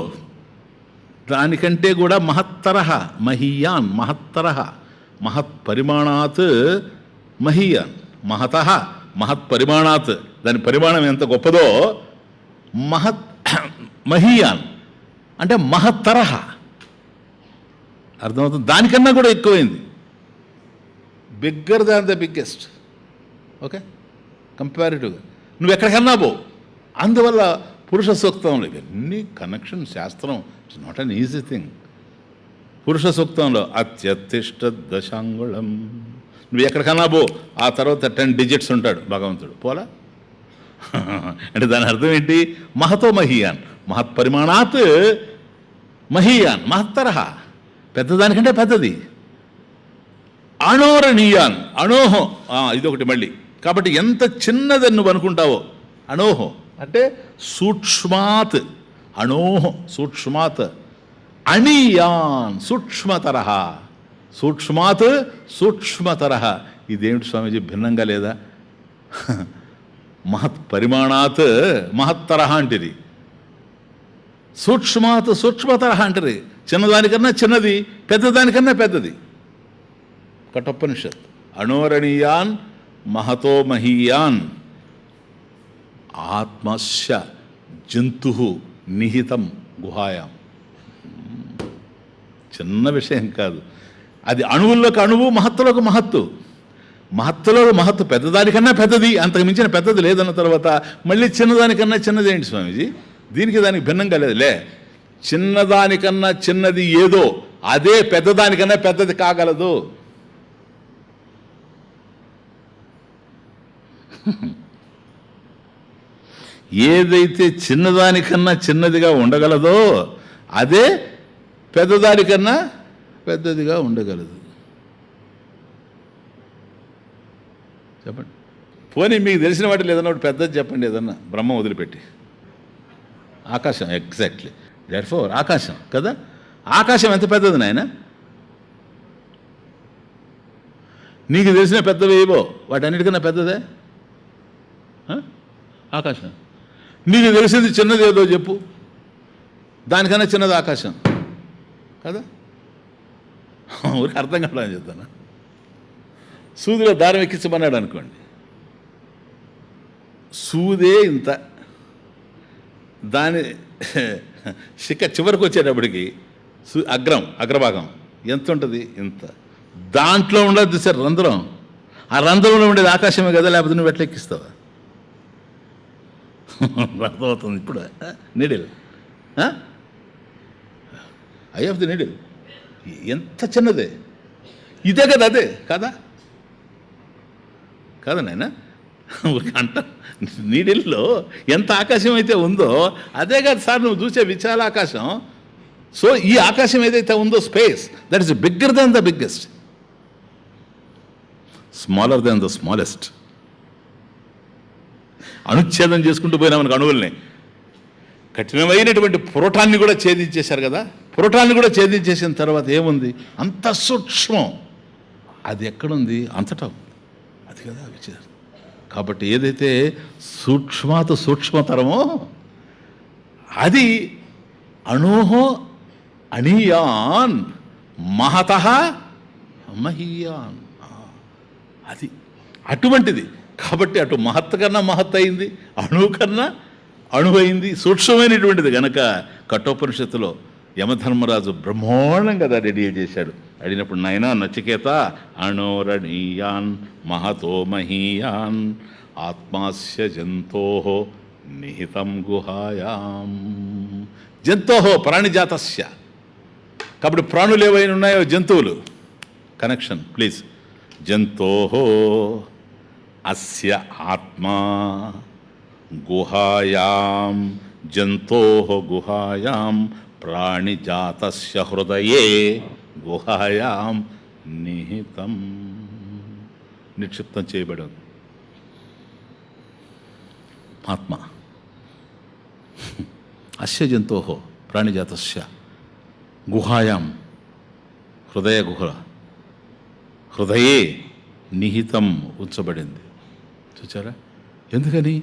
దానికంటే కూడా మహత్తరహ, మహీయాన్, మహత్తరహ, మహత్పరిమాణాత్ మహీయాన్. మహతః మహత్పరిమాణాత్, దాని పరిమాణం ఎంత గొప్పదో. మహీయాన్ అంటే మహత్తరహ, అర్థమవుతుంది? దానికన్నా కూడా ఎక్కువైంది. Bigger than the biggest. Okay, కంపారిటివ్గా నువ్వు ఎక్కడికన్నా పో. అందువల్ల పురుష సూక్తంలో ఇవన్నీ కనెక్షన్. శాస్త్రం it's not an easy thing. పురుష సూక్తంలో అత్యతిష్ట దశాంగుళం, నువ్వు ఎక్కడికన్నా పో, ఆ తర్వాత 10 డిజిట్స్ ఉంటాడు భగవంతుడు. పోలా అంటే దాని అర్థం ఏంటి? మహతో మహీయాన్, మహత్పరిమాణాత్ మహీయాన్, మహత్తరహ, పెద్దదానికంటే పెద్దది. అణోరణీయాన్, అణోహో, ఇదొకటి మళ్ళీ. కాబట్టి ఎంత చిన్నదని నువ్వు అనుకుంటావో, అణోహో అంటే సూక్ష్మాత్, అణోహో సూక్ష్మాత్, అణీయాన్ సూక్ష్మతరహ, సూక్ష్మాత్ సూక్ష్మతరహ. ఇదేమిటి స్వామీజీ భిన్నంగా లేదా? మహత్పరిమాణాత్ మహత్తరహ అంటది, సూక్ష్మాత్ సూక్ష్మతరహ అంటది. చిన్నదానికన్నా చిన్నది, పెద్దదానికన్నా పెద్దది. కఠోపనిషత్. అణోరణీయాన్ మహతో మహీయాన్ ఆత్మస్య జంతు నిహితం గుహాయాం. చిన్న విషయం కాదు అది. అణువుల్లోకి అణువు, మహత్తులోకి మహత్తు. మహత్తులో మహత్తు పెద్దదానికన్నా పెద్దది, అంతకు మించిన పెద్దది లేదన్న తర్వాత మళ్ళీ చిన్నదానికన్నా చిన్నది ఏంటి స్వామీజీ? దీనికి దానికి భిన్నంగా లేదులే. చిన్నదానికన్నా చిన్నది ఏదో అదే పెద్దదానికన్నా పెద్దది కాగలదు. ఏదైతే చిన్నదానికన్నా చిన్నదిగా ఉండగలదో అదే పెద్దదానికన్నా పెద్దదిగా ఉండగలదు. చెప్పండి. పోనీ మీకు తెలిసిన వాటి ఏదన్నా ఒకటి పెద్దది చెప్పండి, ఏదన్నా బ్రహ్మ వదిలిపెట్టి. ఆకాశం, ఎగ్జాక్ట్లీ. దేర్ఫోర్ ఆకాశం కదా. ఆకాశం ఎంత పెద్దది నాయన? నీకు తెలిసిన పెద్దవి ఏవో వాటన్నిటికన్నా పెద్దదే ఆకాశం. నీకు తెలిసింది చిన్నది ఏదో చెప్పు, దానికన్నా చిన్నది ఆకాశం కదా. ఊరికి అర్థం కావడానికి చెప్తాను. సూదిలో దారం ఎక్కించమన్నాడు అనుకోండి, సూదే ఇంత, దాని శిఖ చివరికి వచ్చేటప్పటికి అగ్రభాగం ఎంత ఉంటుంది, ఇంత. దాంట్లో ఉండదు సార్ రంధ్రం, ఆ రంధ్రంలో ఉండేది ఆకాశమే కదా, లేకపోతే నువ్వు ఎట్లా ఎక్కిస్తావా? అర్థమవుతుంది ఇప్పుడు. Needle I of the needle ఎంత చిన్నదే, ఇదే కదా, అదే కదా కాదా నాయన? అంట నీడిల్లో ఎంత ఆకాశం అయితే ఉందో అదే కదా సార్ నువ్వు చూసే విశాల ఆకాశం. సో ఈ ఆకాశం ఏదైతే ఉందో space, that is bigger than the biggest, smaller than the smallest. అనుచ్ఛేదం చేసుకుంటూ పోయినామనుకు అణువుల్ని, కఠినమైనటువంటి పురోటాన్ని కూడా ఛేదించేశారు కదా. పురోటాన్ని కూడా ఛేదించేసిన తర్వాత ఏముంది, అంత సూక్ష్మం, అది ఎక్కడుంది, అంతటా ఉంది. అది కదా విచారం. కాబట్టి ఏదైతే సూక్ష్మతరమో అది అణోహో అణీయాన్ మహతః మహీయాన్, అది అటువంటిది. కాబట్టి అటు మహత్ కన్నా మహత్ అయింది, అణువు కన్నా అణువైంది, సూక్ష్మమైనటువంటిది గనక కఠోపనిషత్తులో యమధర్మరాజు బ్రహ్మాండంగా కదా రెడీ చేశాడు. అడిగినప్పుడు నాయనా నచికేత అణోరణీయాన్ మహతో మహీయాన్ ఆత్మాస్య జంతో నిహితం గుహాయాం. జంతోహో ప్రాణిజాతస్య, కాబట్టి ప్రాణులు ఏవైనా ఉన్నాయో జంతువులు, కనెక్షన్ ప్లీజ్. జంతోహో అస్య ఆత్మా గుహాయాం, జంతోః గుహాయాం ప్రాణిజాతస్య హృదయే గుహాయాం నిహితం, నిక్షిప్తం చేయబడి ఉంది ఆత్మ. అస్య జంతోః ప్రాణిజాతస్య గుహాయాం, హృదయే నిహితం ఉంచబడింది. చూచారా? ఎందుకని?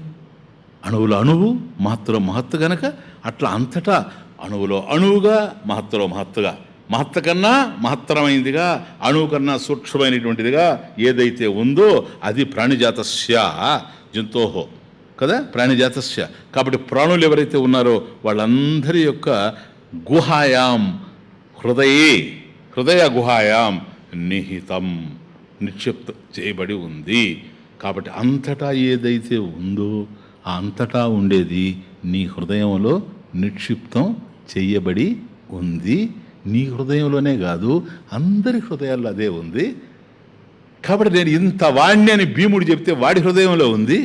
అణువులో అణువు, మహత్తులో మహత్తు గనక అట్లా అంతటా అణువులో అణువుగా, మహత్తులో మహత్తుగా, మహత్త కన్నా మహత్తరమైనదిగా, అణువు కన్నా సూక్ష్మమైనటువంటిదిగా ఏదైతే ఉందో అది ప్రాణిజాతస్య జంతోహో కదా, ప్రాణిజాతస్య. కాబట్టి ప్రాణులు ఎవరైతే ఉన్నారో వాళ్ళందరి యొక్క గుహాయాం, హృదయ గుహాయాం నిహితం, నిక్షిప్తం చేయబడి ఉంది. కాబట్టి అంతటా ఏదైతే ఉందో ఆ అంతటా ఉండేది నీ హృదయంలో నిక్షిప్తం చేయబడి ఉంది. నీ హృదయంలోనే కాదు, అందరి హృదయాల్లో అదే ఉంది. కాబట్టి నేను ఇంత వాడిని అని భీముడు చెప్తే వాడి హృదయంలో ఉంది.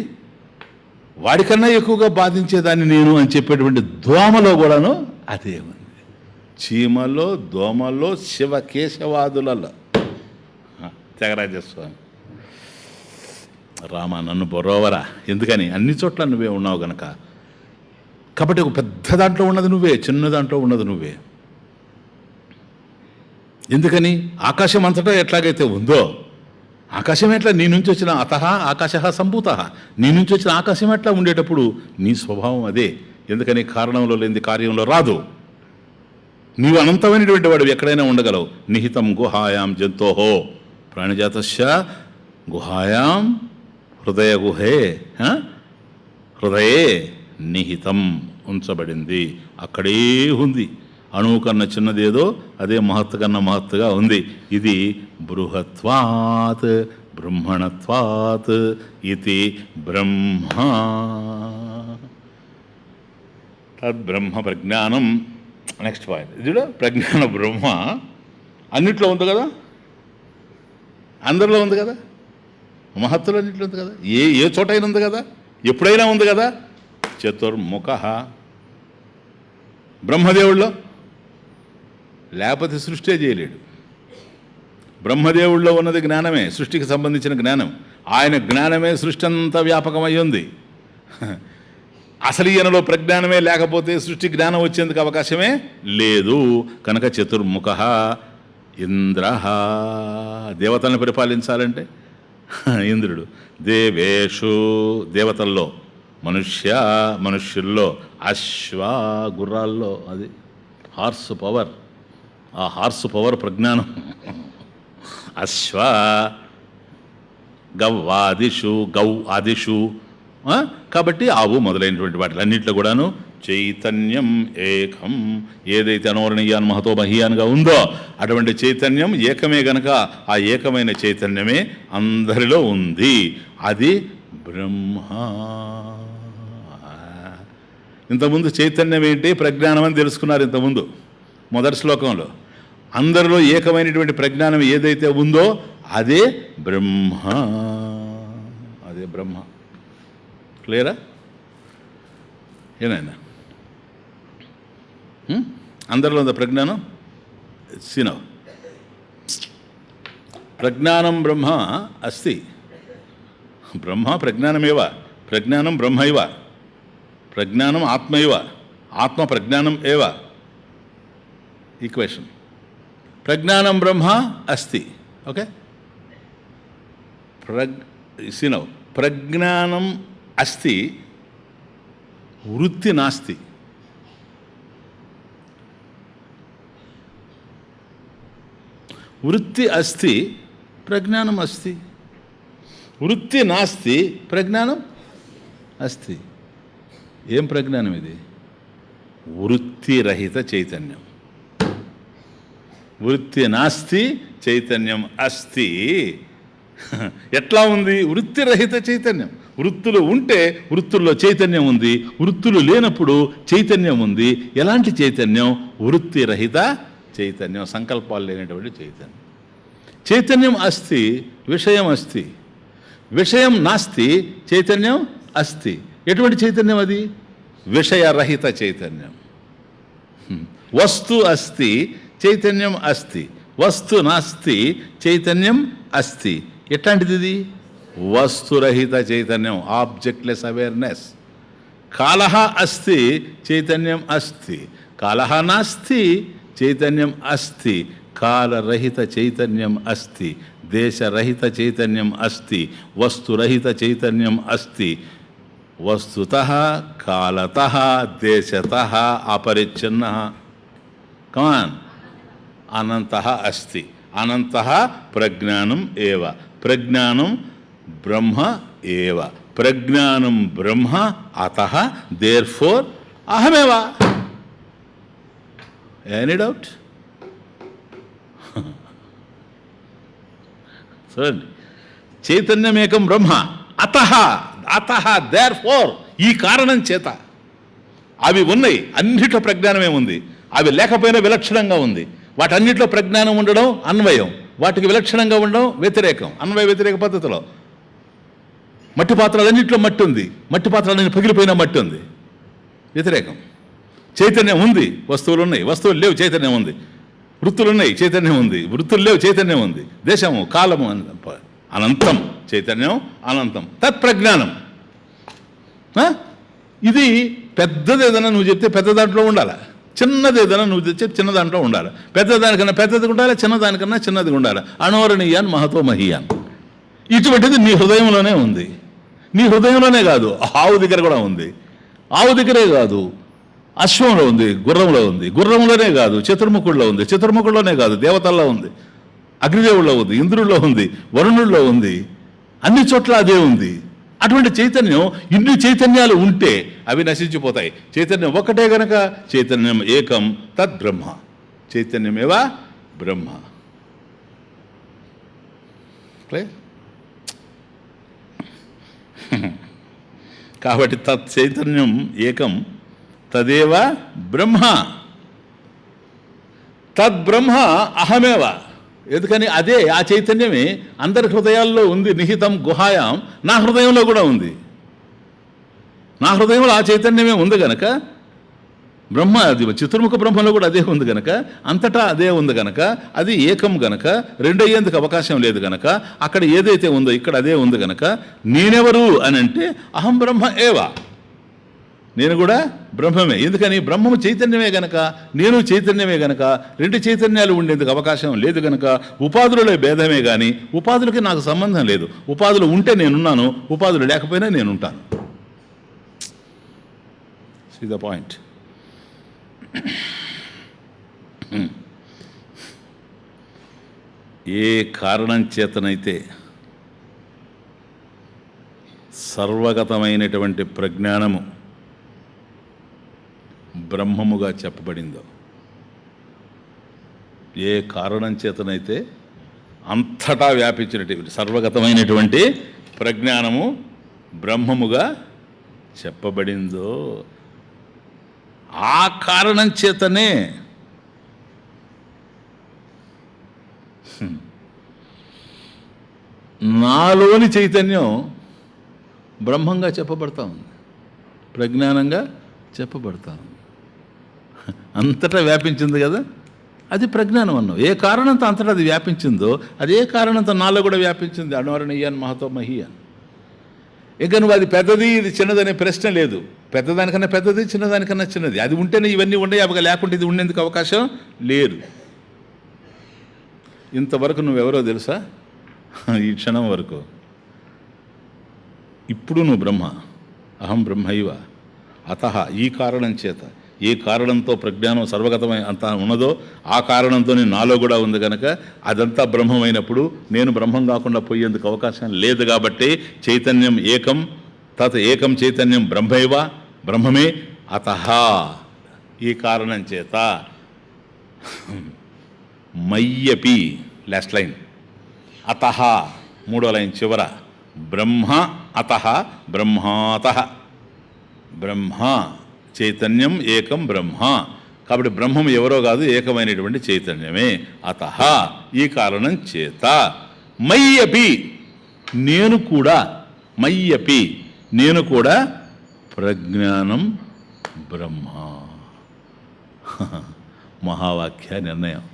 వాడికన్నా ఎక్కువగా బాధించేదాన్ని నేను అని చెప్పేటువంటి దోమలో కూడాను అదే ఉంది. చీమలో, దోమలో, శివకేశవాదులలో. త్యాగరాజస్వామి, రామ నన్ను బొరోవరా, ఎందుకని అన్ని చోట్ల నువ్వే ఉన్నావు గనక. కాబట్టి ఒక పెద్ద దాంట్లో ఉన్నది నువ్వే, చిన్న దాంట్లో ఉన్నది నువ్వే. ఎందుకని? ఆకాశం అంతటా ఎట్లాగైతే ఉందో, ఆకాశం ఎట్లా నీ నుంచి వచ్చిన అతః ఆకాశ సంభూత, నీ నుంచి వచ్చిన ఆకాశం ఎట్లా ఉండేటప్పుడు నీ స్వభావం అదే. ఎందుకని? కారణంలో లేనిది కార్యంలో రాదు. నీవు అనంతమైనటువంటి వాడు ఎక్కడైనా ఉండగలవు. నిహితం గుహాయాం జంతోహో ప్రాణిజాతస్య గుహాయాం హృదయే నిహితం ఉంచబడింది. అక్కడే ఉంది. అణువు కన్నా చిన్నదేదో అదే మహత్తు కన్నా మహత్తుగా ఉంది. ఇది బృహత్వాత్ బ్రహ్మణత్వాత్ ఇది బ్రహ్మ. తద్బ్రహ్మ ప్రజ్ఞానం. నెక్స్ట్ పాయింట్ ఇది ప్రజ్ఞాన బ్రహ్మ అన్నిట్లో ఉంది కదా, అందరిలో ఉంది కదా, మహత్తులో అన్నిట్లో ఉంది కదా, ఏ చోటైనా ఉంది కదా, ఎప్పుడైనా ఉంది కదా. చతుర్ముఖ బ్రహ్మదేవుల్లో, లేకపోతే సృష్టి చేయలేడు. బ్రహ్మదేవుల్లో ఉన్నది జ్ఞానమే, సృష్టికి సంబంధించిన జ్ఞానం. ఆయన జ్ఞానమే సృష్టి అంతా వ్యాపకమై ఉంది. అసలు ఈయనలో ప్రజ్ఞానమే లేకపోతే సృష్టి జ్ఞానం వచ్చేందుకు అవకాశమే లేదు. కనుక చతుర్ముఖ ఇంద్ర, దేవతలను పరిపాలించాలంటే ఇంద్రుడు. దేవేషు, దేవతల్లో. మనుష్యుల్లో. అశ్వ, గుర్రాల్లో. అది హార్స్ పవర్. ఆ హార్స్ పవర్ ప్రజ్ఞానం. అశ్వ, గవ్వాదిషు, గౌ ఆదిషు. కాబట్టి ఆవు మొదలైనటువంటి వాటి అన్నింటిలో కూడాను చైతన్యం ఏకం. ఏదైతే అనోరణీయాన్ మహతో మహీయాన్గా ఉందో అటువంటి చైతన్యం ఏకమే గనక ఆ ఏకమైన చైతన్యమే అందరిలో ఉంది. అది బ్రహ్మ. ఇంతకుముందు చైతన్యం ఏంటి, ప్రజ్ఞానం అని తెలుసుకున్నారు ఇంతకుముందు మొదటి శ్లోకంలో. అందరిలో ఏకమైనటువంటి ప్రజ్ఞానం ఏదైతే ఉందో అదే బ్రహ్మ. అదే బ్రహ్మ. క్లియరా? ఏనాయనా అందరిలో ఉందా ప్రజ్ఞానం? సినవ్ ప్రజ్ఞానం బ్రహ్మ అస్తి. బ్రహ్మ ప్రజ్ఞానమేవ, ప్రజ్ఞానం బ్రహ్మైవ, ప్రజ్ఞానం ఆత్మైవ, ఆత్మ ప్రజ్ఞానం ఏవ. ఈక్వేషన్. ప్రజ్ఞానం బ్రహ్మ అస్తి. ఓకే. సినవ్ ప్రజ్ఞానం అస్తి, వృత్తి నాస్తి. వృత్తి అస్తి, ప్రజ్ఞానం అస్తి. వృత్తి నాస్తి, ప్రజ్ఞానం అస్తి. ఏం ప్రజ్ఞానం ఇది? వృత్తిరహిత చైతన్యం. వృత్తి నాస్తి, చైతన్యం అస్తి. ఎట్లా ఉంది? వృత్తిరహిత చైతన్యం. వృత్తులు ఉంటే వృత్తుల్లో చైతన్యం ఉంది, వృత్తులు లేనప్పుడు చైతన్యం ఉంది. ఎలాంటి చైతన్యం? వృత్తిరహిత చైతన్యం, సంకల్పాలు లేనటువంటి చైతన్యం. చైతన్యం అస్తి, విషయం అస్తి. విషయం నాస్తి, చైతన్యం అస్తి. ఎటువంటి చైతన్యం అది? విషయరహిత చైతన్యం. వస్తు అస్తి, చైతన్యం అస్తి. వస్తు నాస్తి, చైతన్యం అస్తి. ఎట్లాంటిది ఇది? వస్తురహిత చైతన్యం, ఆబ్జెక్ట్లెస్ అవేర్నెస్. కాలః అస్తి, చైతన్యం అస్తి. కాలః నాస్తి, చైతన్యం అస్తి. కాలరహిత చైతన్యం అస్తి. దేశరహిత చైతన్యం అస్తి. వస్తురహిత చైతన్యం అస్తి. వస్తుతః కాలతః దేశతః అపరిచ్ఛిన్నః. కమాన్. అనంతః అస్తి. అనంతః ప్రజ్ఞానం ఏవ. ప్రజ్ఞానం బ్రహ్మ ఏవ. ప్రజ్ఞానం బ్రహ్మ అతః దేర్ఫోర్ అహమేవ. Any doubt? చూడండి, చైతన్యమేకం బ్రహ్మ అతః, అతః దేర్ఫోర్, ఈ కారణం చేత. అవి ఉన్నాయి, అన్నిట్లో ప్రజ్ఞానమే ఉంది. అవి లేకపోయినా విలక్షణంగా ఉంది. వాటన్నిటిలో ప్రజ్ఞానం ఉండడం అన్వయం, వాటికి విలక్షణంగా ఉండడం వ్యతిరేకం. అన్వయ వ్యతిరేక పద్ధతిలో. మట్టి పాత్రలన్నింటిలో మట్టి ఉంది, మట్టి పాత్రలన్నీ పగిలిపోయినా మట్టి ఉంది, వ్యతిరేకం. చైతన్యం ఉంది, వస్తువులు ఉన్నాయి, వస్తువులు లేవు, చైతన్యం ఉంది. వృత్తులు ఉన్నాయి, చైతన్యం ఉంది. వృత్తులు లేవు, చైతన్యం ఉంది. దేశము, కాలము, అనంతం. చైతన్యం అనంతం. తత్ప్రజ్ఞానం. ఇది పెద్దది ఏదైనా నువ్వు చెప్తే పెద్ద దాంట్లో ఉండాలి, చిన్నది ఏదైనా నువ్వు తెచ్చే చిన్న దాంట్లో ఉండాలి. పెద్దదానికన్నా పెద్దది ఉండాలి, చిన్నదానికన్నా చిన్నది ఉండాలి. అనోరణీయాన్ మహతో మహీయాన్. ఇటువంటిది నీ హృదయంలోనే ఉంది. నీ హృదయంలోనే కాదు, ఆవు దగ్గర కూడా ఉంది. ఆవు దగ్గరే కాదు, అశ్వంలో ఉంది, గుర్రంలో ఉంది. గుర్రంలోనే కాదు, చతుర్ముఖుల్లో ఉంది. చతుర్ముఖుల్లోనే కాదు, దేవతల్లో ఉంది, అగ్నిదేవుల్లో ఉంది, ఇంద్రుల్లో ఉంది, వరుణుల్లో ఉంది. అన్ని చోట్ల అదే ఉంది. అటువంటి చైతన్యం, ఇన్ని చైతన్యాలు ఉంటే అవి నశించిపోతాయి. చైతన్యం ఒక్కటే గనక చైతన్యం ఏకం తద్ బ్రహ్మ. చైతన్యమేవా బ్రహ్మ. కాబట్టి తత్ చైతన్యం ఏకం తదేవ బ్రహ్మ. తద్బ్రహ్మ అహమేవ. ఎందుకని? అదే, ఆ చైతన్యమే అందరి హృదయాల్లో ఉంది. నిహితం గుహాయాం, నా హృదయంలో కూడా ఉంది. నా హృదయంలో ఆ చైతన్యమే ఉంది గనక బ్రహ్మ, అది చతుర్ముఖ బ్రహ్మలో కూడా అదే ఉంది గనక, అంతటా అదే ఉంది గనక, అది ఏకం గనక, రెండయ్యేందుకు అవకాశం లేదు గనక, అక్కడ ఏదైతే ఉందో ఇక్కడ అదే ఉంది గనక, నేనెవరు అని అంటే అహం బ్రహ్మ ఏవ. నేను కూడా బ్రహ్మమే. ఎందుకని? బ్రహ్మము చైతన్యమే గనక, నేను చైతన్యమే గనక, రెండు చైతన్యాలు ఉండేందుకు అవకాశం లేదు గనక ఉపాధులలో భేదమే కానీ ఉపాధులకి నాకు సంబంధం లేదు. ఉపాధులు ఉంటే నేనున్నాను, ఉపాధులు లేకపోయినా నేనుంటాను. See the point. ఏ కారణం చేతనైతే సర్వగతమైనటువంటి ప్రజ్ఞానము బ్రహ్మముగా చెప్పబడిందో, ఏ కారణం చేతనైతే అంతటా వ్యాపించినటువంటి సర్వగతమైనటువంటి ప్రజ్ఞానము బ్రహ్మముగా చెప్పబడిందో, ఆ కారణం చేతనే నాలోని చైతన్యం బ్రహ్మంగా చెప్పబడతా ఉంది, ప్రజ్ఞానంగా చెప్పబడతా ఉంది. అంతటా వ్యాపించింది కదా, అది ప్రజ్ఞానం అన్నావు. ఏ కారణంతో అంతటా అది వ్యాపించిందో అదే కారణంతో నాలో కూడా వ్యాపించింది. అణోరణీయాన్ మహతో మహీయాన్. ఇక నువ్వు అది పెద్దది ఇది చిన్నదనే ప్రశ్న లేదు. పెద్దదానికన్నా పెద్దది, చిన్నదానికన్నా చిన్నది. అది ఉంటేనే ఇవన్నీ ఉండే, అవి లేకుంటే ఇది ఉండేందుకు అవకాశం లేదు. ఇంతవరకు నువ్వెవరో తెలుసా? ఈ క్షణం వరకు ఇప్పుడు నువ్వు బ్రహ్మ, అహం బ్రహ్మైవ అతః, ఈ కారణం చేత, ఏ కారణంతో ప్రజ్ఞానం సర్వగతమై అంతా ఉన్నదో ఆ కారణంతో నాలో కూడా ఉంది కనుక అదంతా బ్రహ్మమైనప్పుడు నేను బ్రహ్మం కాకుండా పోయేందుకు అవకాశం లేదు. కాబట్టి చైతన్యం ఏకం, తత్ ఏకం చైతన్యం బ్రహ్మైవ, బ్రహ్మమే. అతః, ఈ కారణం చేత, మయ్యపి, లాస్ట్ లైన్, అతః మూడో లైన్ చివర, బ్రహ్మ అతః బ్రహ్మాతః, బ్రహ్మ చైతన్యం ఏకం బ్రహ్మ. కాబట్టి బ్రహ్మం ఎవరో కాదు, ఏకమైనటువంటి చైతన్యమే. అతః, ఈ కారణం చేత, మయ్యపి, నేను కూడా, మయ్యపి నేను కూడా, ప్రజ్ఞానం బ్రహ్మ. మహావాక్య నిర్ణయం.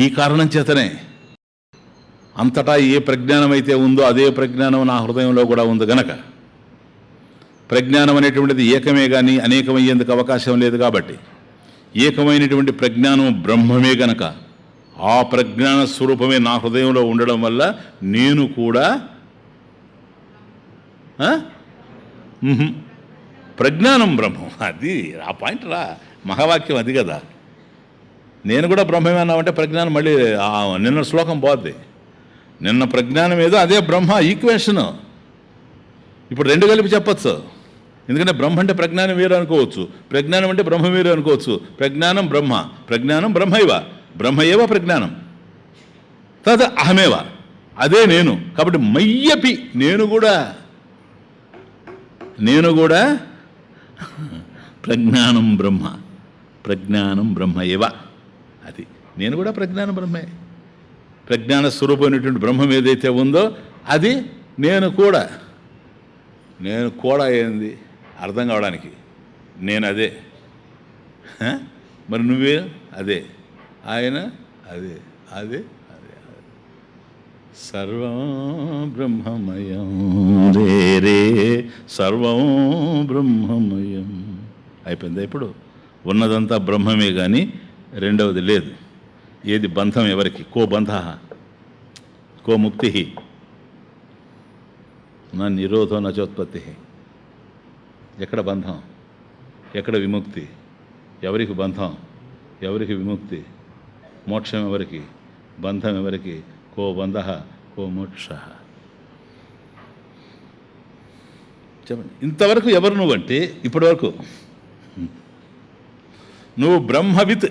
ఈ కారణం చేతనే అంతటా ఏ ప్రజ్ఞానం అయితే ఉందో అదే ప్రజ్ఞానం నా హృదయంలో కూడా ఉంది గనక, ప్రజ్ఞానం అనేటువంటిది ఏకమే కానీ అనేకమయ్యేందుకు అవకాశం లేదు. కాబట్టి ఏకమైనటువంటి ప్రజ్ఞానం బ్రహ్మమే గనక ఆ ప్రజ్ఞాన స్వరూపమే నా హృదయంలో ఉండడం వల్ల నేను కూడా ప్రజ్ఞానం బ్రహ్మం. అది ఆ పాయింట్ రా, మహావాక్యం అది కదా. నేను కూడా బ్రహ్మమే అన్నామంటే ప్రజ్ఞానం మళ్ళీ నిన్న శ్లోకం పోద్ది. నిన్న ప్రజ్ఞానం ఏదో అదే బ్రహ్మ ఈక్వేషన్. ఇప్పుడు రెండు కలిపి చెప్పచ్చు. ఎందుకంటే బ్రహ్మ అంటే ప్రజ్ఞానం వేరు అనుకోవచ్చు, ప్రజ్ఞానం అంటే బ్రహ్మ వేరు అనుకోవచ్చు. ప్రజ్ఞానం బ్రహ్మ, ప్రజ్ఞానం బ్రహ్మైవ, బ్రహ్మయేవ ప్రజ్ఞానం, తద్ అహమేవ, అదే నేను. కాబట్టి మయ్యపి, నేను కూడా ప్రజ్ఞానం బ్రహ్మ, ప్రజ్ఞానం బ్రహ్మయేవ. అది నేను కూడా ప్రజ్ఞానం బ్రహ్మే. ప్రజ్ఞాన స్వరూపమైనటువంటి బ్రహ్మం ఏదైతే ఉందో అది నేను కూడా. నేను కూడా ఏంది అర్థం కావడానికి, నేను అదే, మరి నువ్వే అదే, ఆయన అదే, అదే అదే సర్వం బ్రహ్మమయం రే, సర్వం బ్రహ్మమయం. అయిపోయిందా? ఇప్పుడు ఉన్నదంతా బ్రహ్మమే కానీ రెండవది లేదు. ఏది బంధం ఎవరికి? కో బంధ, కో ముక్తి, నా నిరోధో నచోత్పత్తి. ఎక్కడ బంధం, ఎక్కడ విముక్తి? ఎవరికి బంధం, ఎవరికి విముక్తి? మోక్షం ఎవరికి, బంధం ఎవరికి? కో బంధ కో మోక్ష. చెప్పండి, ఇంతవరకు ఎవరు నువ్వంటే ఇప్పటి వరకు నువ్వు బ్రహ్మవిత్.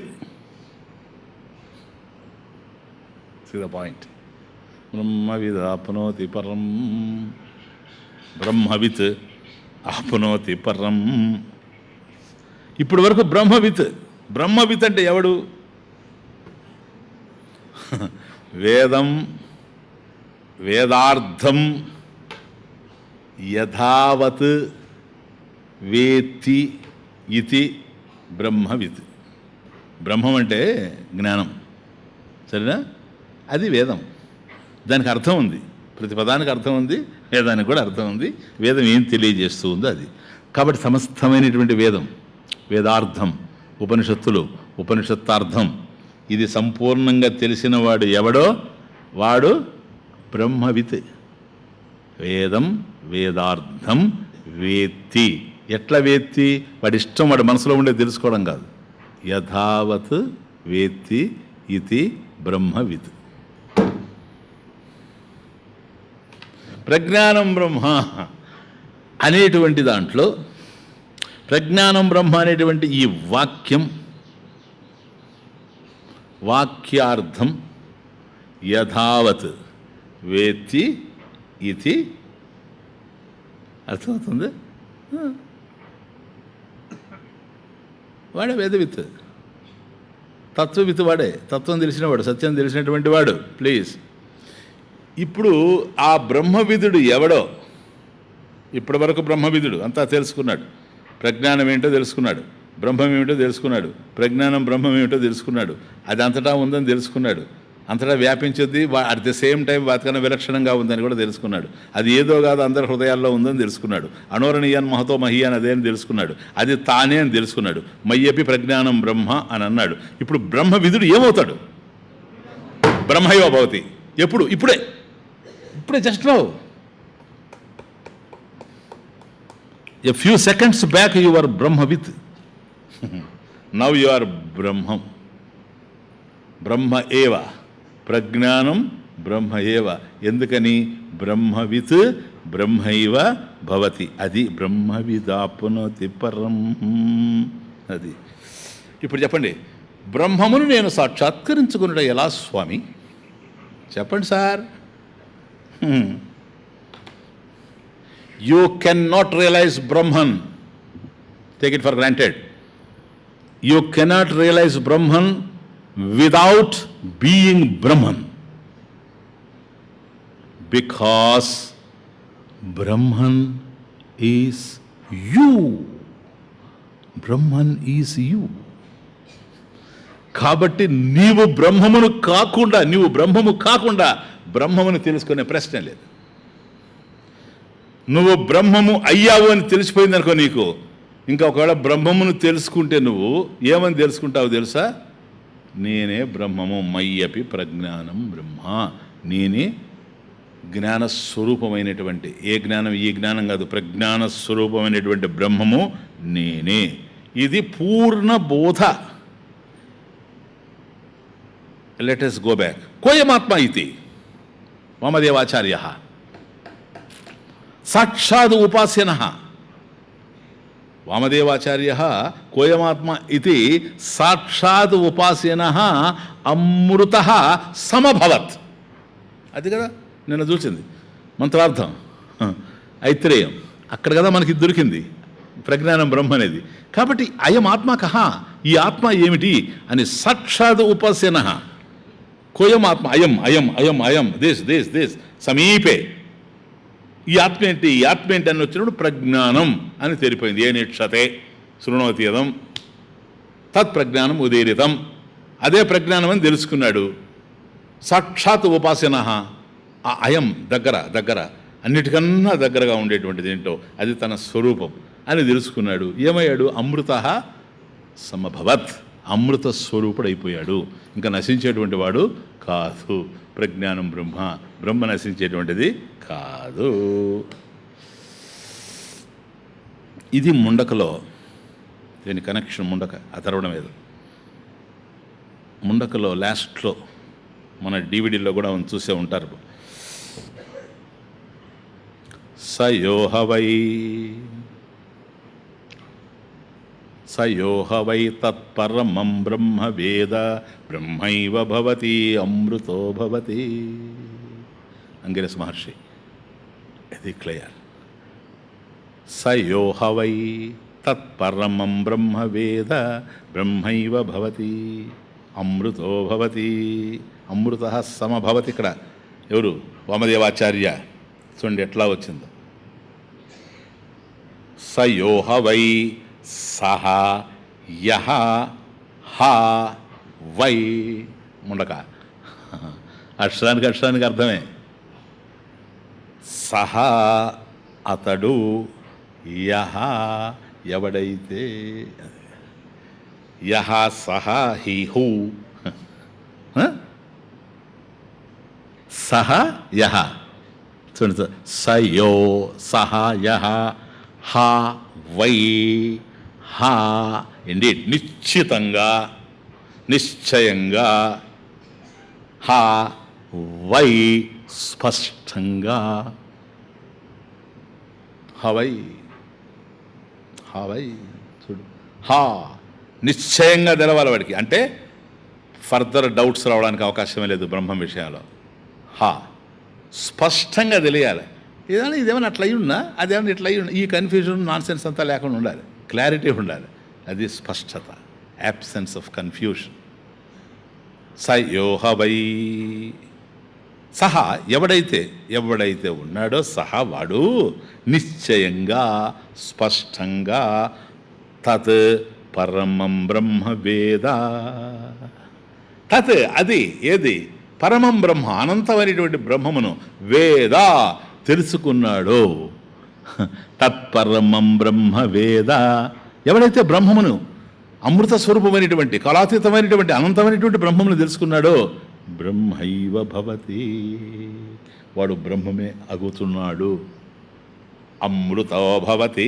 The point. బ్రహ్మవిత్ ఆప్నోతి పరం, బ్రహ్మవిత్ ఆప్నోతి పరం. ఇప్పటి వరకు బ్రహ్మవిత్. బ్రహ్మవిత్ అంటే ఎవడు? వేదార్థం యథావత్ వేత్తి ఇతి బ్రహ్మవిత్. బ్రహ్మం అంటే జ్ఞానం, సరేనా? అది వేదం. దానికి అర్థం ఉంది, ప్రతి పదానికి అర్థం ఉంది, వేదానికి కూడా అర్థం ఉంది. వేదం ఏం తెలియజేస్తూ ఉందో అది. కాబట్టి సమస్తమైనటువంటి వేదం, వేదార్థం, ఉపనిషత్తులు, ఉపనిషత్తార్థం ఇది సంపూర్ణంగా తెలిసిన వాడు ఎవడో వాడు బ్రహ్మవిత్. వేదం వేదార్థం వేత్తి. ఎట్లా వేత్తి? వాడి ఇష్టం, వాడి మనసులో ఉండే తెలుసుకోవడం కాదు. యథావత్ వేత్తి ఇది బ్రహ్మవిత్. ప్రజ్ఞానం బ్రహ్మ అనేటువంటి దాంట్లో ప్రజ్ఞానం బ్రహ్మ అనేటువంటి ఈ వాక్యం, వాక్యార్థం యథావత్ వేత్తి ఇది అర్థమవుతుంది. వాడే వేదవిత్, తత్వవిత్, వాడే తత్వం తెలిసినవాడు, సత్యం తెలిసినటువంటి వాడు. ప్లీజ్, ఇప్పుడు ఆ బ్రహ్మవిధుడు ఎవడో, ఇప్పటి వరకు బ్రహ్మవిధుడు అంతా తెలుసుకున్నాడు. ప్రజ్ఞానం ఏంటో తెలుసుకున్నాడు, బ్రహ్మం ఏమిటో తెలుసుకున్నాడు, ప్రజ్ఞానం బ్రహ్మం ఏమిటో తెలుసుకున్నాడు, అది అంతటా ఉందని తెలుసుకున్నాడు, అంతటా వ్యాపించింది, అట్ ది సేమ్ టైం వాటికన్నా విలక్షణంగా ఉందని కూడా తెలుసుకున్నాడు. అది ఏదో కాదు, అందరి హృదయాల్లో ఉందని తెలుసుకున్నాడు. అనోరణీయాన్ మహతో మహీయాన్ అదే అని తెలుసుకున్నాడు, అది తానే అని తెలుసుకున్నాడు. మయ్యపి ప్రజ్ఞానం బ్రహ్మ అని అన్నాడు. ఇప్పుడు బ్రహ్మవిధుడు ఏమవుతాడు? బ్రహ్మయో భవతి. ఎప్పుడు? ఇప్పుడే just now. A few seconds back you were Brahmavit. Now you are Brahmam. Brahma eva. Prajnanam Brahma eva. ఎందుకని? బ్రహ్మవిత్ బ్రహ్మైవ భవతి. అది బ్రహ్మవిదాప్నోతి పరం. అది ఇప్పుడు చెప్పండి, బ్రహ్మమును నేను సాక్షాత్కరించుకున్నట ఎలా స్వామి? చెప్పండి sir. You cannot realize Brahman. Take it for granted. You cannot realize Brahman without being Brahman. Because Brahman is you. Brahman is you. కాబట్టి నీవు బ్రహ్మమును కాకుండా బ్రహ్మమును తెలుసుకునే ప్రశ్న లేదు. నువ్వు బ్రహ్మము అయ్యావు అని తెలిసిపోయింది అనుకో నీకు, ఇంకా ఒకవేళ బ్రహ్మమును తెలుసుకుంటే నువ్వు ఏమని తెలుసుకుంటావు తెలుసా? నేనే బ్రహ్మము. మయ్యపి ప్రజ్ఞానం బ్రహ్మ. నేనే జ్ఞానస్వరూపమైనటువంటి, ఏ జ్ఞానం? ఈ జ్ఞానం కాదు, ప్రజ్ఞాన స్వరూపమైనటువంటి బ్రహ్మము నేనే. ఇది పూర్ణ బోధ. Let us go back. కోయమాత్మ ఇతి వామదేవాచార్య సాక్షాద్ ఉపాస్యన. వామదేవాచార్య కోయమాత్మ ఇది సాక్షాద్ ఉపాస్యన అమృత సమభవత్. అది కదా నిన్న చూసింది మంత్రార్థం, ఐత్రేయం. అక్కడ కదా మనకి దొరికింది ప్రజ్ఞానం బ్రహ్మ అనేది. కాబట్టి అయం ఆత్మ కహ, ఈ ఆత్మ ఏమిటి అని సాక్షాద్ ఉపాస్యన. కోయం ఆత్మ, అయం అయం అయం అయం దేశ్ దేశ్ దేశ్ సమీపే. ఈ ఆత్మ ఏంటి? ఈ ఆత్మ ఏంటి అని వచ్చినప్పుడు ప్రజ్ఞానం అని తెలిపోయింది. ఏ నిక్షతే శృణోతీయతం తత్ ప్రజ్ఞానం ఉదీరితం. అదే ప్రజ్ఞానం అని తెలుసుకున్నాడు. సాక్షాత్ ఉపాసన. ఆ అయం దగ్గర అన్నిటికన్నా దగ్గరగా ఉండేటువంటిది ఏంటో అది తన స్వరూపం అని తెలుసుకున్నాడు. ఏమయ్యాడు? అమృత సమభవత్. అమృత స్వరూపుడైపోయాడు. ఇంకా నశించేటువంటి వాడు కాదు. ప్రజ్ఞానం బ్రహ్మ నశించేటువంటిది కాదు. ఇది ముండకలో దీని కనెక్షన్. ముండక అథర్వణ మీద, ముండకలో లాస్ట్లో మన డివిడీలో కూడా చూసే ఉంటారు. సయోహవై తత్పరమం బ్రహ్మ వేద బ్రహ్మైవ భవతి అమృతో భవతి. అంగిరస్ మహర్షి. ఇది క్లియర్. సయోహవై తత్పరమం బ్రహ్మ వేద బ్రహ్మైవ భవతి అమృతో భవతి. అమృత సమభవతి. ఇక్కడ ఎవరు? వామదేవాచార్య. చూడండి ఎట్లా వచ్చిందో. సయోహవై సహ యహ హ వై. ముండక అక్షరానికి అర్థమే. సహ అతడు, యహ ఎవడైతే, యహ సహ హి హూ, సహ యహ చూడండి, సయో సహ యహ హ వై హ ఇండి నిశ్చితంగా, నిశ్చయంగా, హ వై స్పష్టంగా, హవై హవై చూడు, హా నిశ్చయంగా తెలవాలి వాడికి, అంటే ఫర్దర్ డౌట్స్ రావడానికి అవకాశమే లేదు బ్రహ్మం విషయంలో. హా స్పష్టంగా తెలియాలి. ఇదేమైనా అట్లా అయ్యి ఉన్నా, అదేమన్నా ఇట్లా అయ్యి ఉన్నా, ఈ కన్ఫ్యూజన్ నాన్ సెన్స్ అంతా లేకుండా ఉండాలి, క్లారిటీ ఉండాలి. అది స్పష్టత, యాబ్సెన్స్ ఆఫ్ కన్ఫ్యూషన్. సయోహ వై సహా ఎవడైతే ఉన్నాడో సహా వాడు నిశ్చయంగా స్పష్టంగా తత్ పరమం బ్రహ్మ వేద, తత్ అది ఏది, పరమం బ్రహ్మ అనంతమైనటువంటి బ్రహ్మమును వేద తెలుసుకున్నాడో, తత్పరమం బ్రహ్మ వేద ఎవడైతే బ్రహ్మమును అమృత స్వరూపమైనటువంటి కళాతీతమైనటువంటి అనంతమైనటువంటి బ్రహ్మమును తెలుసుకున్నాడో బ్రహ్మైవ భవతి వాడు బ్రహ్మమే అగుతున్నాడు. అమృతో భవతి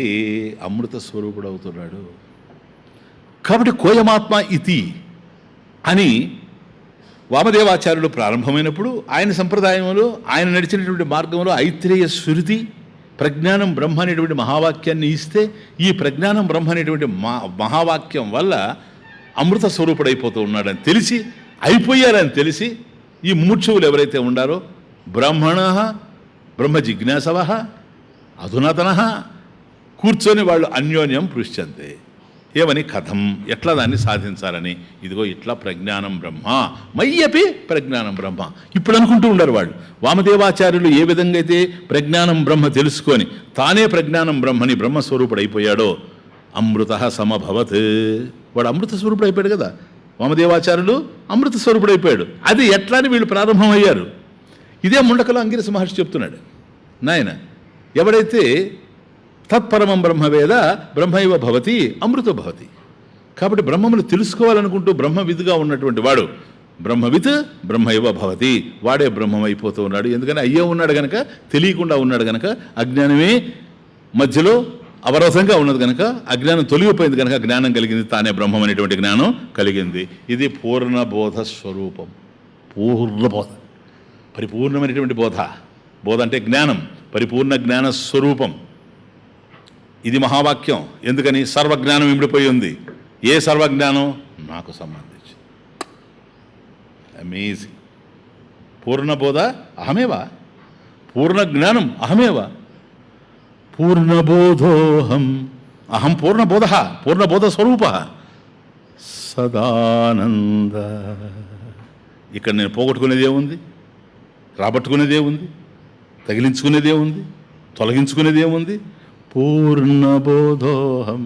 అమృత స్వరూపుడు అవుతున్నాడు. కాబట్టి కోయమాత్మ ఇతి అని వామదేవాచార్యులు ప్రారంభమైనప్పుడు ఆయన సంప్రదాయంలో ఆయన నడిచినటువంటి మార్గంలో ఐత్రేయ శృతి ప్రజ్ఞానం బ్రహ్మ అనేటువంటి మహావాక్యాన్ని ఇస్తే ఈ ప్రజ్ఞానం బ్రహ్మ అనేటువంటి మహావాక్యం వల్ల అమృత స్వరూపుడైపోతూ ఉన్నాడని తెలిసి, అయిపోయారని తెలిసి ఈ ముముక్షువులు ఎవరైతే ఉండారో బ్రహ్మణ బ్రహ్మ జిజ్ఞాసవ అధునాతన కూర్చొని వాళ్ళు అన్యోన్యం పృష్యంతే. ఏమని, కథం ఎట్లా దాన్ని సాధించాలని, ఇదిగో ఇట్లా ప్రజ్ఞానం బ్రహ్మ మయ్యపి ప్రజ్ఞానం బ్రహ్మ ఇప్పుడు అనుకుంటూ ఉండరు వాళ్ళు. వామదేవాచార్యులు ఏ విధంగా అయితే ప్రజ్ఞానం బ్రహ్మ తెలుసుకొని తానే ప్రజ్ఞానం బ్రహ్మని బ్రహ్మస్వరూపుడు అయిపోయాడో అమృత సమభవత్ వాడు అమృత స్వరూపుడు అయిపోయాడు కదా. వామదేవాచార్యులు అమృత స్వరూపుడు అయిపోయాడు. అది ఎట్లా అని వీళ్ళు ప్రారంభమయ్యారు. ఇదే ముండకలో అంగిరస మహర్షి చెప్తున్నాడు, నాయన ఎవడైతే తత్పరమం బ్రహ్మవేద బ్రహ్మైవ భవతి అమృతో భవతి. కాబట్టి బ్రహ్మమును తెలుసుకోవాలనుకుంటూ బ్రహ్మవిద్గా ఉన్నటువంటి వాడు బ్రహ్మవిత్ బ్రహ్మైవ భవతి వాడే బ్రహ్మమైపోతూ ఉన్నాడు. ఎందుకని అయ్యే ఉన్నాడు కనుక, తెలియకుండా ఉన్నాడు కనుక, అజ్ఞానమే మధ్యలో అవరోధంగా ఉన్నది కనుక, అజ్ఞానం తొలగిపోయింది కనుక జ్ఞానం కలిగింది, తానే బ్రహ్మం అనేటువంటి జ్ఞానం కలిగింది. ఇది పూర్ణబోధ స్వరూపం. పూర్ణబోధ పరిపూర్ణమైనటువంటి బోధ. బోధ అంటే జ్ఞానం, పరిపూర్ణ జ్ఞాన స్వరూపం. ఇది మహావాక్యం. ఎందుకని, సర్వజ్ఞానం ఇమిడిపోయి ఉంది. ఏ సర్వజ్ఞానం? నాకు సంబంధించి. అమేజింగ్. పూర్ణబోధ అహమేవా, పూర్ణ జ్ఞానం అహమేవా, పూర్ణబోధోహం అహం పూర్ణబోధ పూర్ణబోధ స్వరూప సదానంద. ఇక్కడ నేను పోగొట్టుకునేది ఏముంది, రాబట్టుకునేది ఏముంది, తగిలించుకునేది ఏముంది, తొలగించుకునేది ఏముంది? పూర్ణబోధోహం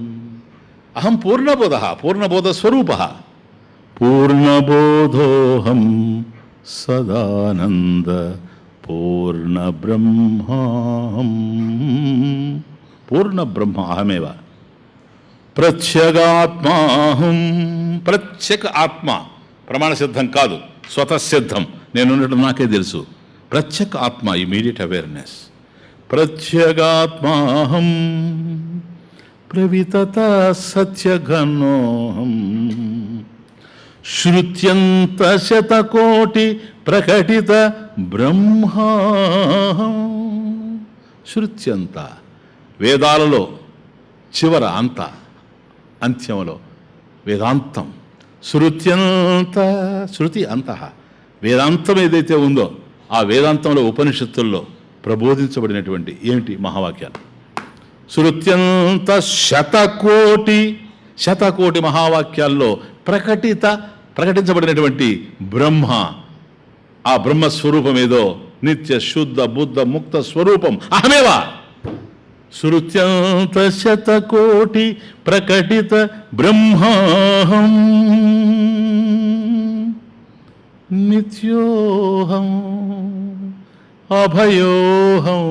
అహం పూర్ణబోధ పూర్ణబోధ స్వరూప పూర్ణబోధోహం సదానంద పూర్ణబ్రహ్మాహం. పూర్ణబ్రహ్మ అహమేవ. ప్రత్యేగాత్మాహం. ప్రత్యేక ఆత్మ ప్రమాణ సిద్ధం కాదు, స్వతసిద్ధం. నేనున్నట్టు నాకే తెలుసు. ప్రత్యేక ఆత్మ, ఇమీడియట్ అవేర్నెస్. ప్రత్యేగాత్మాహం ప్రవితత సత్యఘనోహం శ్రుత్యంత శతకోటి ప్రకటిత బ్రహ్మాహం. శ్రుత్యంత వేదాలలో చివర అంత, అంత్యంలో వేదాంతం. శృత్యంత శృతి అంత వేదాంతం ఏదైతే ఉందో ఆ వేదాంతంలో ఉపనిషత్తుల్లో ప్రబోధించబడినటువంటి ఏమిటి మహావాక్యాలు. శృత్యంత శతకోటి మహావాక్యాల్లో ప్రకటించబడినటువంటి బ్రహ్మ, ఆ బ్రహ్మస్వరూపం ఏదో నిత్య శుద్ధ బుద్ధ ముక్త స్వరూపం అహమేవా. శృత్యంత శతకోటి ప్రకటిత బ్రహ్మాహం నిత్యోహం అభయోహం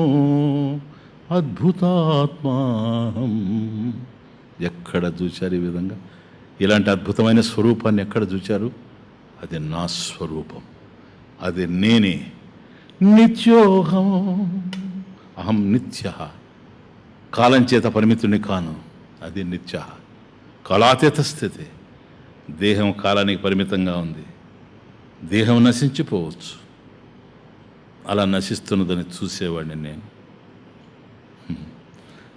అద్భుతాత్మాహం. ఎక్కడ చూశారు ఈ విధంగా? ఇలాంటి అద్భుతమైన స్వరూపాన్ని ఎక్కడ చూశారు? అది నా స్వరూపం, అది నేనే. నిత్యోహం, అహం నిత్య, కాలం చేత పరిమితుని కాను. అది నిత్య, కాలాతీత స్థితి. దేహం కాలానికి పరిమితంగా ఉంది, దేహం నశించిపోవచ్చు. అలా నశిస్తున్నదని చూసేవాడిని నేను.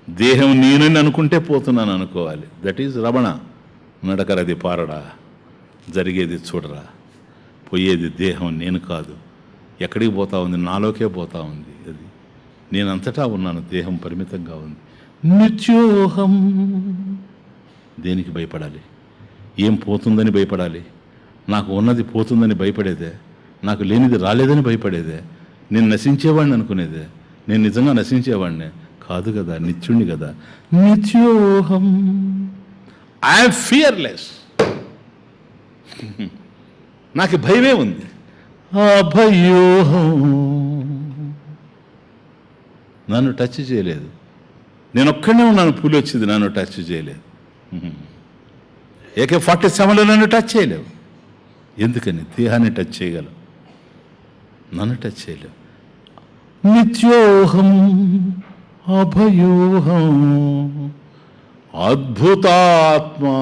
దేహం నేనని అనుకుంటే పోతున్నాను అనుకోవాలి. That is Ramana. నడకరది పారడా, జరిగేది చూడరా. పోయేది దేహం, నేను కాదు. ఎక్కడికి పోతా ఉంది? నాలోకే పోతా ఉంది. అది నేనంతటా ఉన్నాను, దేహం పరిమితంగా ఉంది. నిత్యోహం. దేనికి భయపడాలి? ఏం పోతుందని భయపడాలి? నాకు ఉన్నది పోతుందని భయపడేదే, నాకు లేనిది రాలేదని భయపడేదే, నేను నశించేవాడిని అనుకునేదే. నేను నిజంగా నశించేవాడినే కాదు కదా, నిత్యుణ్ణి కదా. నిత్యోహం, ఐఎమ్ ఫియర్లెస్. నాకు భయమే ఉంది. అభయోహం, నన్ను టచ్ చేయలేదు. నేను ఒక్కడే ఉన్నాను, పులి వచ్చింది, నన్ను టచ్ చేయలేదు. AK-47లో నన్ను టచ్ చేయలేవు. ఎందుకని? దేహాన్ని టచ్ చేయగలవు, నన్ను టచ్ చేయలేవు. నిత్యోహం అభయోహం అద్భుతాత్మాహం.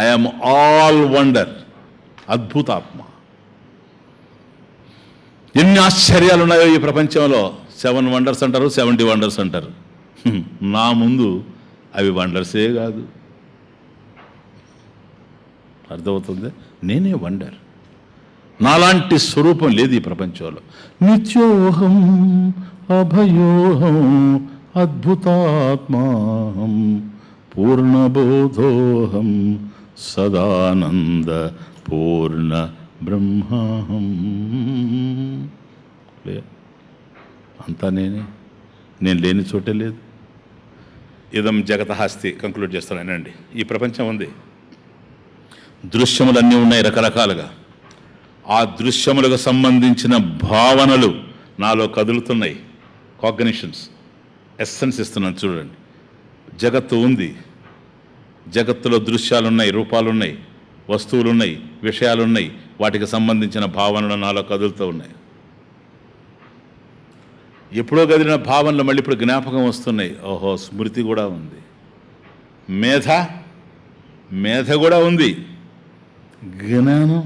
I'm all wonder. అద్భుతాత్మ. ఎన్ని ఆశ్చర్యాలు ఉన్నాయో ఈ ప్రపంచంలో. 7 వండర్స్ అంటారు, 70 వండర్స్ అంటారు. నా ముందు అవి వండర్సే కాదు. అర్థమవుతుంది? నేనే వండర్. నాలాంటి స్వరూపం లేదు ఈ ప్రపంచంలో. నిత్యోహం అభయోహం అద్భుతాత్మాహం పూర్ణబోధోహం సదానంద పూర్ణ బ్రహ్మాహం. అంతా నేనే, నేను లేని చోటే లేదు. ఇదం జగతహాస్తి. కంక్లూడ్ చేస్తానండి. ఈ ప్రపంచం ఉంది, దృశ్యములన్నీ ఉన్నాయి రకరకాలుగా. ఆ దృశ్యములకు సంబంధించిన భావనలు నాలో కదులుతున్నాయి. కాగ్నిషన్స్, ఎస్సెన్స్ ఇస్తున్నాను చూడండి. జగత్తు ఉంది, జగత్తులో దృశ్యాలున్నాయి, రూపాలున్నాయి, వస్తువులున్నాయి, విషయాలున్నాయి. వాటికి సంబంధించిన భావనలు నాలో కదులుతూ ఉన్నాయి. ఎప్పుడో కదిలిన భావనలు మళ్ళీ ఇప్పుడు జ్ఞాపకం వస్తున్నాయి. ఓహో, స్మృతి కూడా ఉంది. మేధ కూడా ఉంది, జ్ఞానం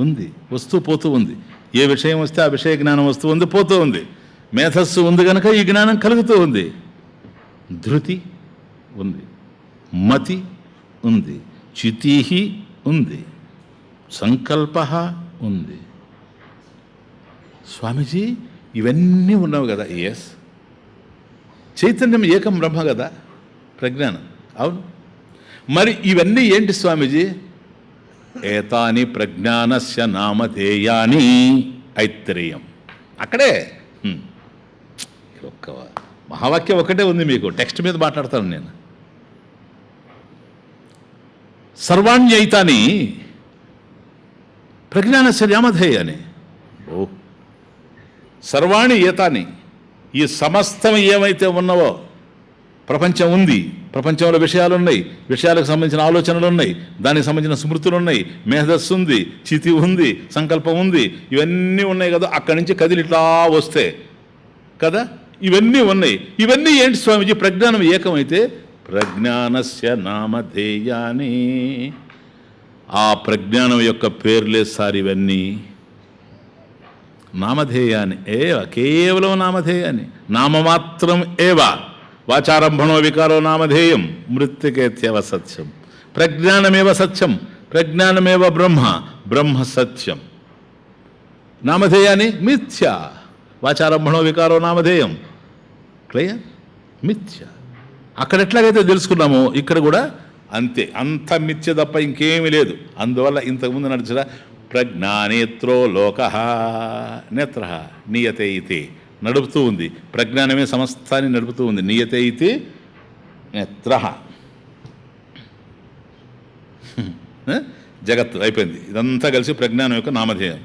ఉంది, వస్తూ పోతూ ఉంది. ఏ విషయం వస్తే ఆ విషయ జ్ఞానం వస్తూ ఉంది, పోతూ ఉంది. మేధస్సు ఉంది కనుక ఈ జ్ఞానం కలుగుతూ ఉంది. ధృతి ఉంది, మతి ఉంది, చితిహి ఉంది, సంకల్ప ఉంది. స్వామీజీ ఇవన్నీ ఉన్నావు కదా. ఎస్, చైతన్యం ఏకం బ్రహ్మ కదా, ప్రజ్ఞానం. అవును, మరి ఇవన్నీ ఏంటి స్వామీజీ? ఏతాని ప్రజ్ఞానస్య నామధేయాని ఐత్రేయం. అక్కడే ఒక్క మహావాక్యం ఒకటే ఉంది మీకు. టెక్స్ట్ మీద మాట్లాడతాను నేను. సర్వాణ్యైతాని ప్రజ్ఞానస్య నామధేయాని. ఓ, సర్వాణి ఏతాని, ఈ సమస్తం ఏమైతే ఉన్నావో, ప్రపంచం ఉంది, ప్రపంచంలో విషయాలు ఉన్నాయి, విషయాలకు సంబంధించిన ఆలోచనలు ఉన్నాయి, దానికి సంబంధించిన స్మృతులు ఉన్నాయి, మేధస్సు ఉంది, చితి ఉంది, సంకల్పం ఉంది, ఇవన్నీ ఉన్నాయి కదా. అక్కడి నుంచి కదిలి ఇట్లా వస్తే కదా ఇవన్నీ ఉన్నాయి. ఇవన్నీ ఏంటి స్వామీజీ? ప్రజ్ఞానం ఏకమైతే ప్రజ్ఞానస్య నామధేయాని. ఆ ప్రజ్ఞానం యొక్క పేర్లే సార్ ఇవన్నీ. నామధేయాన్ని ఏవ, కేవలం నామధేయాన్ని, నామమాత్రం ఏవ. వాచారంభణో వికారో నామధేయం మృత్తికేత్యవ సత్యం. ప్రజ్ఞానమేవ సత్యం, ప్రజ్ఞానమేవ బ్రహ్మ, బ్రహ్మ సత్యం. నామధేయాన్ని మిథ్య. వాచారంభణో వికారో నామధేయం. క్లియర్? మిథ్య. అక్కడ ఎట్లాగైతే తెలుసుకున్నామో ఇక్కడ కూడా అంతే. అంత మిథ్య తప్ప ఇంకేమీ లేదు. అందువల్ల ఇంతకుముందు నడిచిన ప్రజ్ఞానేత్రో లోక నేత్ర నీయతే ఇతి నడుపుతూ ఉంది. ప్రజ్ఞానమే సమస్తాన్ని నడుపుతూ ఉంది. నీయతే ఇతి నేత్ర. జగత్తు అయిపోయింది. ఇదంతా కలిసి ప్రజ్ఞానం యొక్క నామధేయం.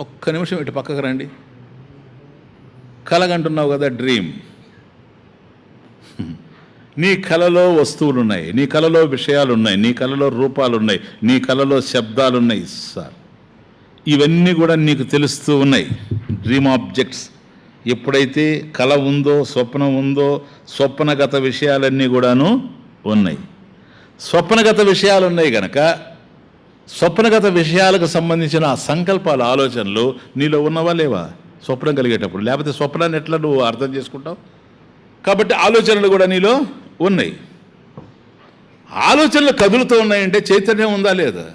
ఒక్క నిమిషం ఇటు పక్కకు రండి. కలగంటున్నావు కదా, డ్రీమ్. నీ కలలో వస్తువులు ఉన్నాయి, నీ కలలో విషయాలు ఉన్నాయి, నీ కలలో రూపాలు ఉన్నాయి, నీ కలలో శబ్దాలు ఉన్నాయి సార్. ఇవన్నీ కూడా నీకు తెలుస్తూ ఉన్నాయి, డ్రీమ్ ఆబ్జెక్ట్స్. ఎప్పుడైతే కళ ఉందో, స్వప్నం ఉందో, స్వప్నగత విషయాలన్నీ కూడాను ఉన్నాయి. స్వప్నగత విషయాలు ఉన్నాయి కనుక స్వప్నగత విషయాలకు సంబంధించిన సంకల్పాలు, ఆలోచనలు నీలో ఉన్నవా లేవా స్వప్నం కలిగేటప్పుడు? లేకపోతే స్వప్నాన్ని ఎట్లా నువ్వు అర్థం చేసుకుంటావు? కాబట్టి ఆలోచనలు కూడా నీలో ఉన్నాయి. ఆలోచనలు కదులుతూ ఉన్నాయంటే చైతన్యం ఉందా లేదా?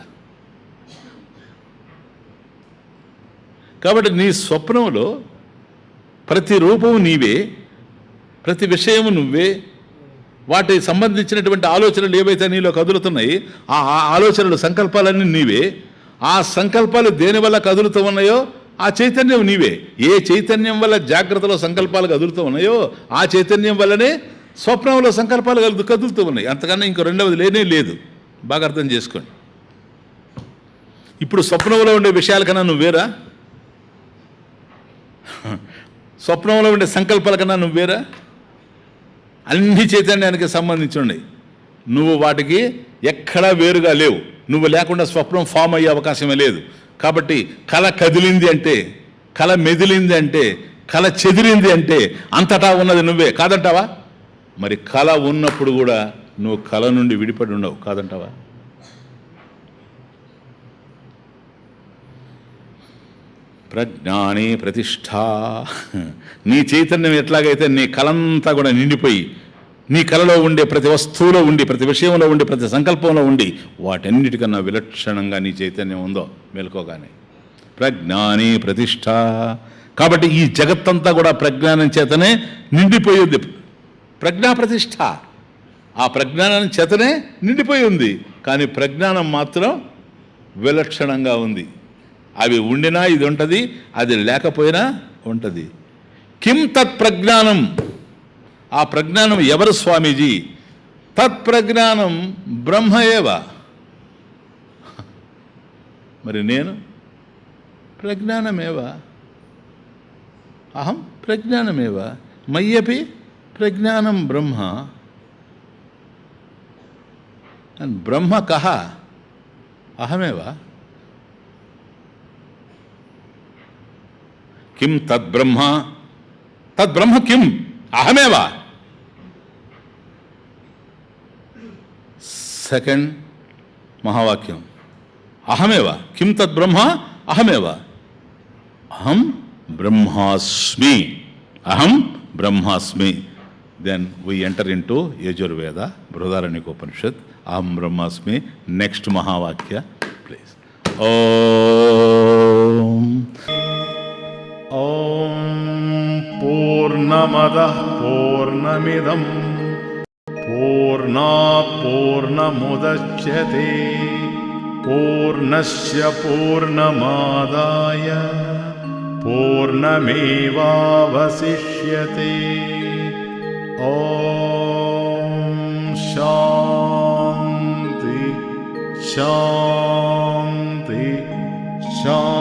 కాబట్టి నీ స్వప్నంలో ప్రతి రూపము నీవే, ప్రతి విషయము నువ్వే. వాటికి సంబంధించినటువంటి ఆలోచనలు ఏవైతే నీలో కదులుతున్నాయి, ఆ ఆలోచనలు, సంకల్పాలన్నీ నీవే. ఆ సంకల్పాలు దేనివల్ల కదులుతూ ఉన్నాయో ఆ చైతన్యం నీవే. ఏ చైతన్యం వల్ల జాగ్రత్తలో సంకల్పాలు కదులుతూ ఉన్నాయో ఆ చైతన్యం వల్లనే స్వప్నంలో సంకల్పాలు కదులుతూ ఉన్నాయి. అంతకన్నా ఇంకో రెండవది లేనే లేదు. బాగా అర్థం చేసుకోండి. ఇప్పుడు స్వప్నంలో ఉండే విషయాల కన్నా నువ్వేరా? స్వప్నంలో ఉండే సంకల్పాల కన్నా నువ్వేరా? అన్ని చైతన్యానికి సంబంధించి ఉన్నాయి. నువ్వు వాటికి ఎక్కడా వేరుగా లేవు. నువ్వు లేకుండా స్వప్నం ఫామ్ అయ్యే అవకాశమే లేదు. కాబట్టి కళ కదిలింది అంటే, కళ మెదిలింది అంటే, కళ చెదిరింది అంటే అంతటా ఉన్నది నువ్వే, కాదంటావా? మరి కళ ఉన్నప్పుడు కూడా నువ్వు కళ నుండి విడిపడి ఉండవు, కాదంటావా? ప్రజ్ఞానే ప్రతిష్ఠ. నీ చైతన్యం ఎట్లాగైతే నీ కళంతా కూడా నిండిపోయి నీ కళలో ఉండే ప్రతి వస్తువులో ఉండి, ప్రతి విషయంలో ఉండి, ప్రతి సంకల్పంలో ఉండి వాటన్నిటికన్నా విలక్షణంగా నీ చైతన్యం ఉందో మేల్కోగానే ప్రజ్ఞానే ప్రతిష్ఠ. కాబట్టి ఈ జగత్తంతా కూడా ప్రజ్ఞానం చేతనే నిండిపోయి ఉంది. ప్రజ్ఞా ప్రతిష్ఠ ఆ ప్రజ్ఞానం చేతనే నిండిపోయి ఉంది. కానీ ప్రజ్ఞానం మాత్రం విలక్షణంగా ఉంది. అవి ఉండినా ఇది ఉంటుంది, అది లేకపోయినా ఉంటుంది. కిం తత్ ప్రజ్ఞానం, ఆ ప్రజ్ఞానం ఎవరు స్వామీజీ? తత్ ప్రజ్ఞానం బ్రహ్మయేవ. మరి నేను ప్రజ్ఞానమేవ, అహం ప్రజ్ఞానమేవ, మయ్యపి ప్రజ్ఞానం బ్రహ్మ. బ్రహ్మ కహ? అహమేవ. కిం తద్బ్రహ్మ, తద్బ్రహ్మ కిం? అహమేవ. సెకండ్ మహావాక్యం అహమేవ. కిం తద్బ్రహ్మ? అహమేవ. అహం బ్రహ్మాస్మి, అహం బ్రహ్మాస్మి. Then we enter into Yajurveda, Brihadaranyakopanishad. అహం బ్రహ్మాస్మి. Next మహావాక్య please. ఓం పూర్ణమదః పూర్ణమిదం పూర్ణాత్ పూర్ణముదచ్యతే పూర్ణస్య పూర్ణమాదాయ పూర్ణమేవావశిష్యతే. ఓం శాంతి శాంతి శాంతి.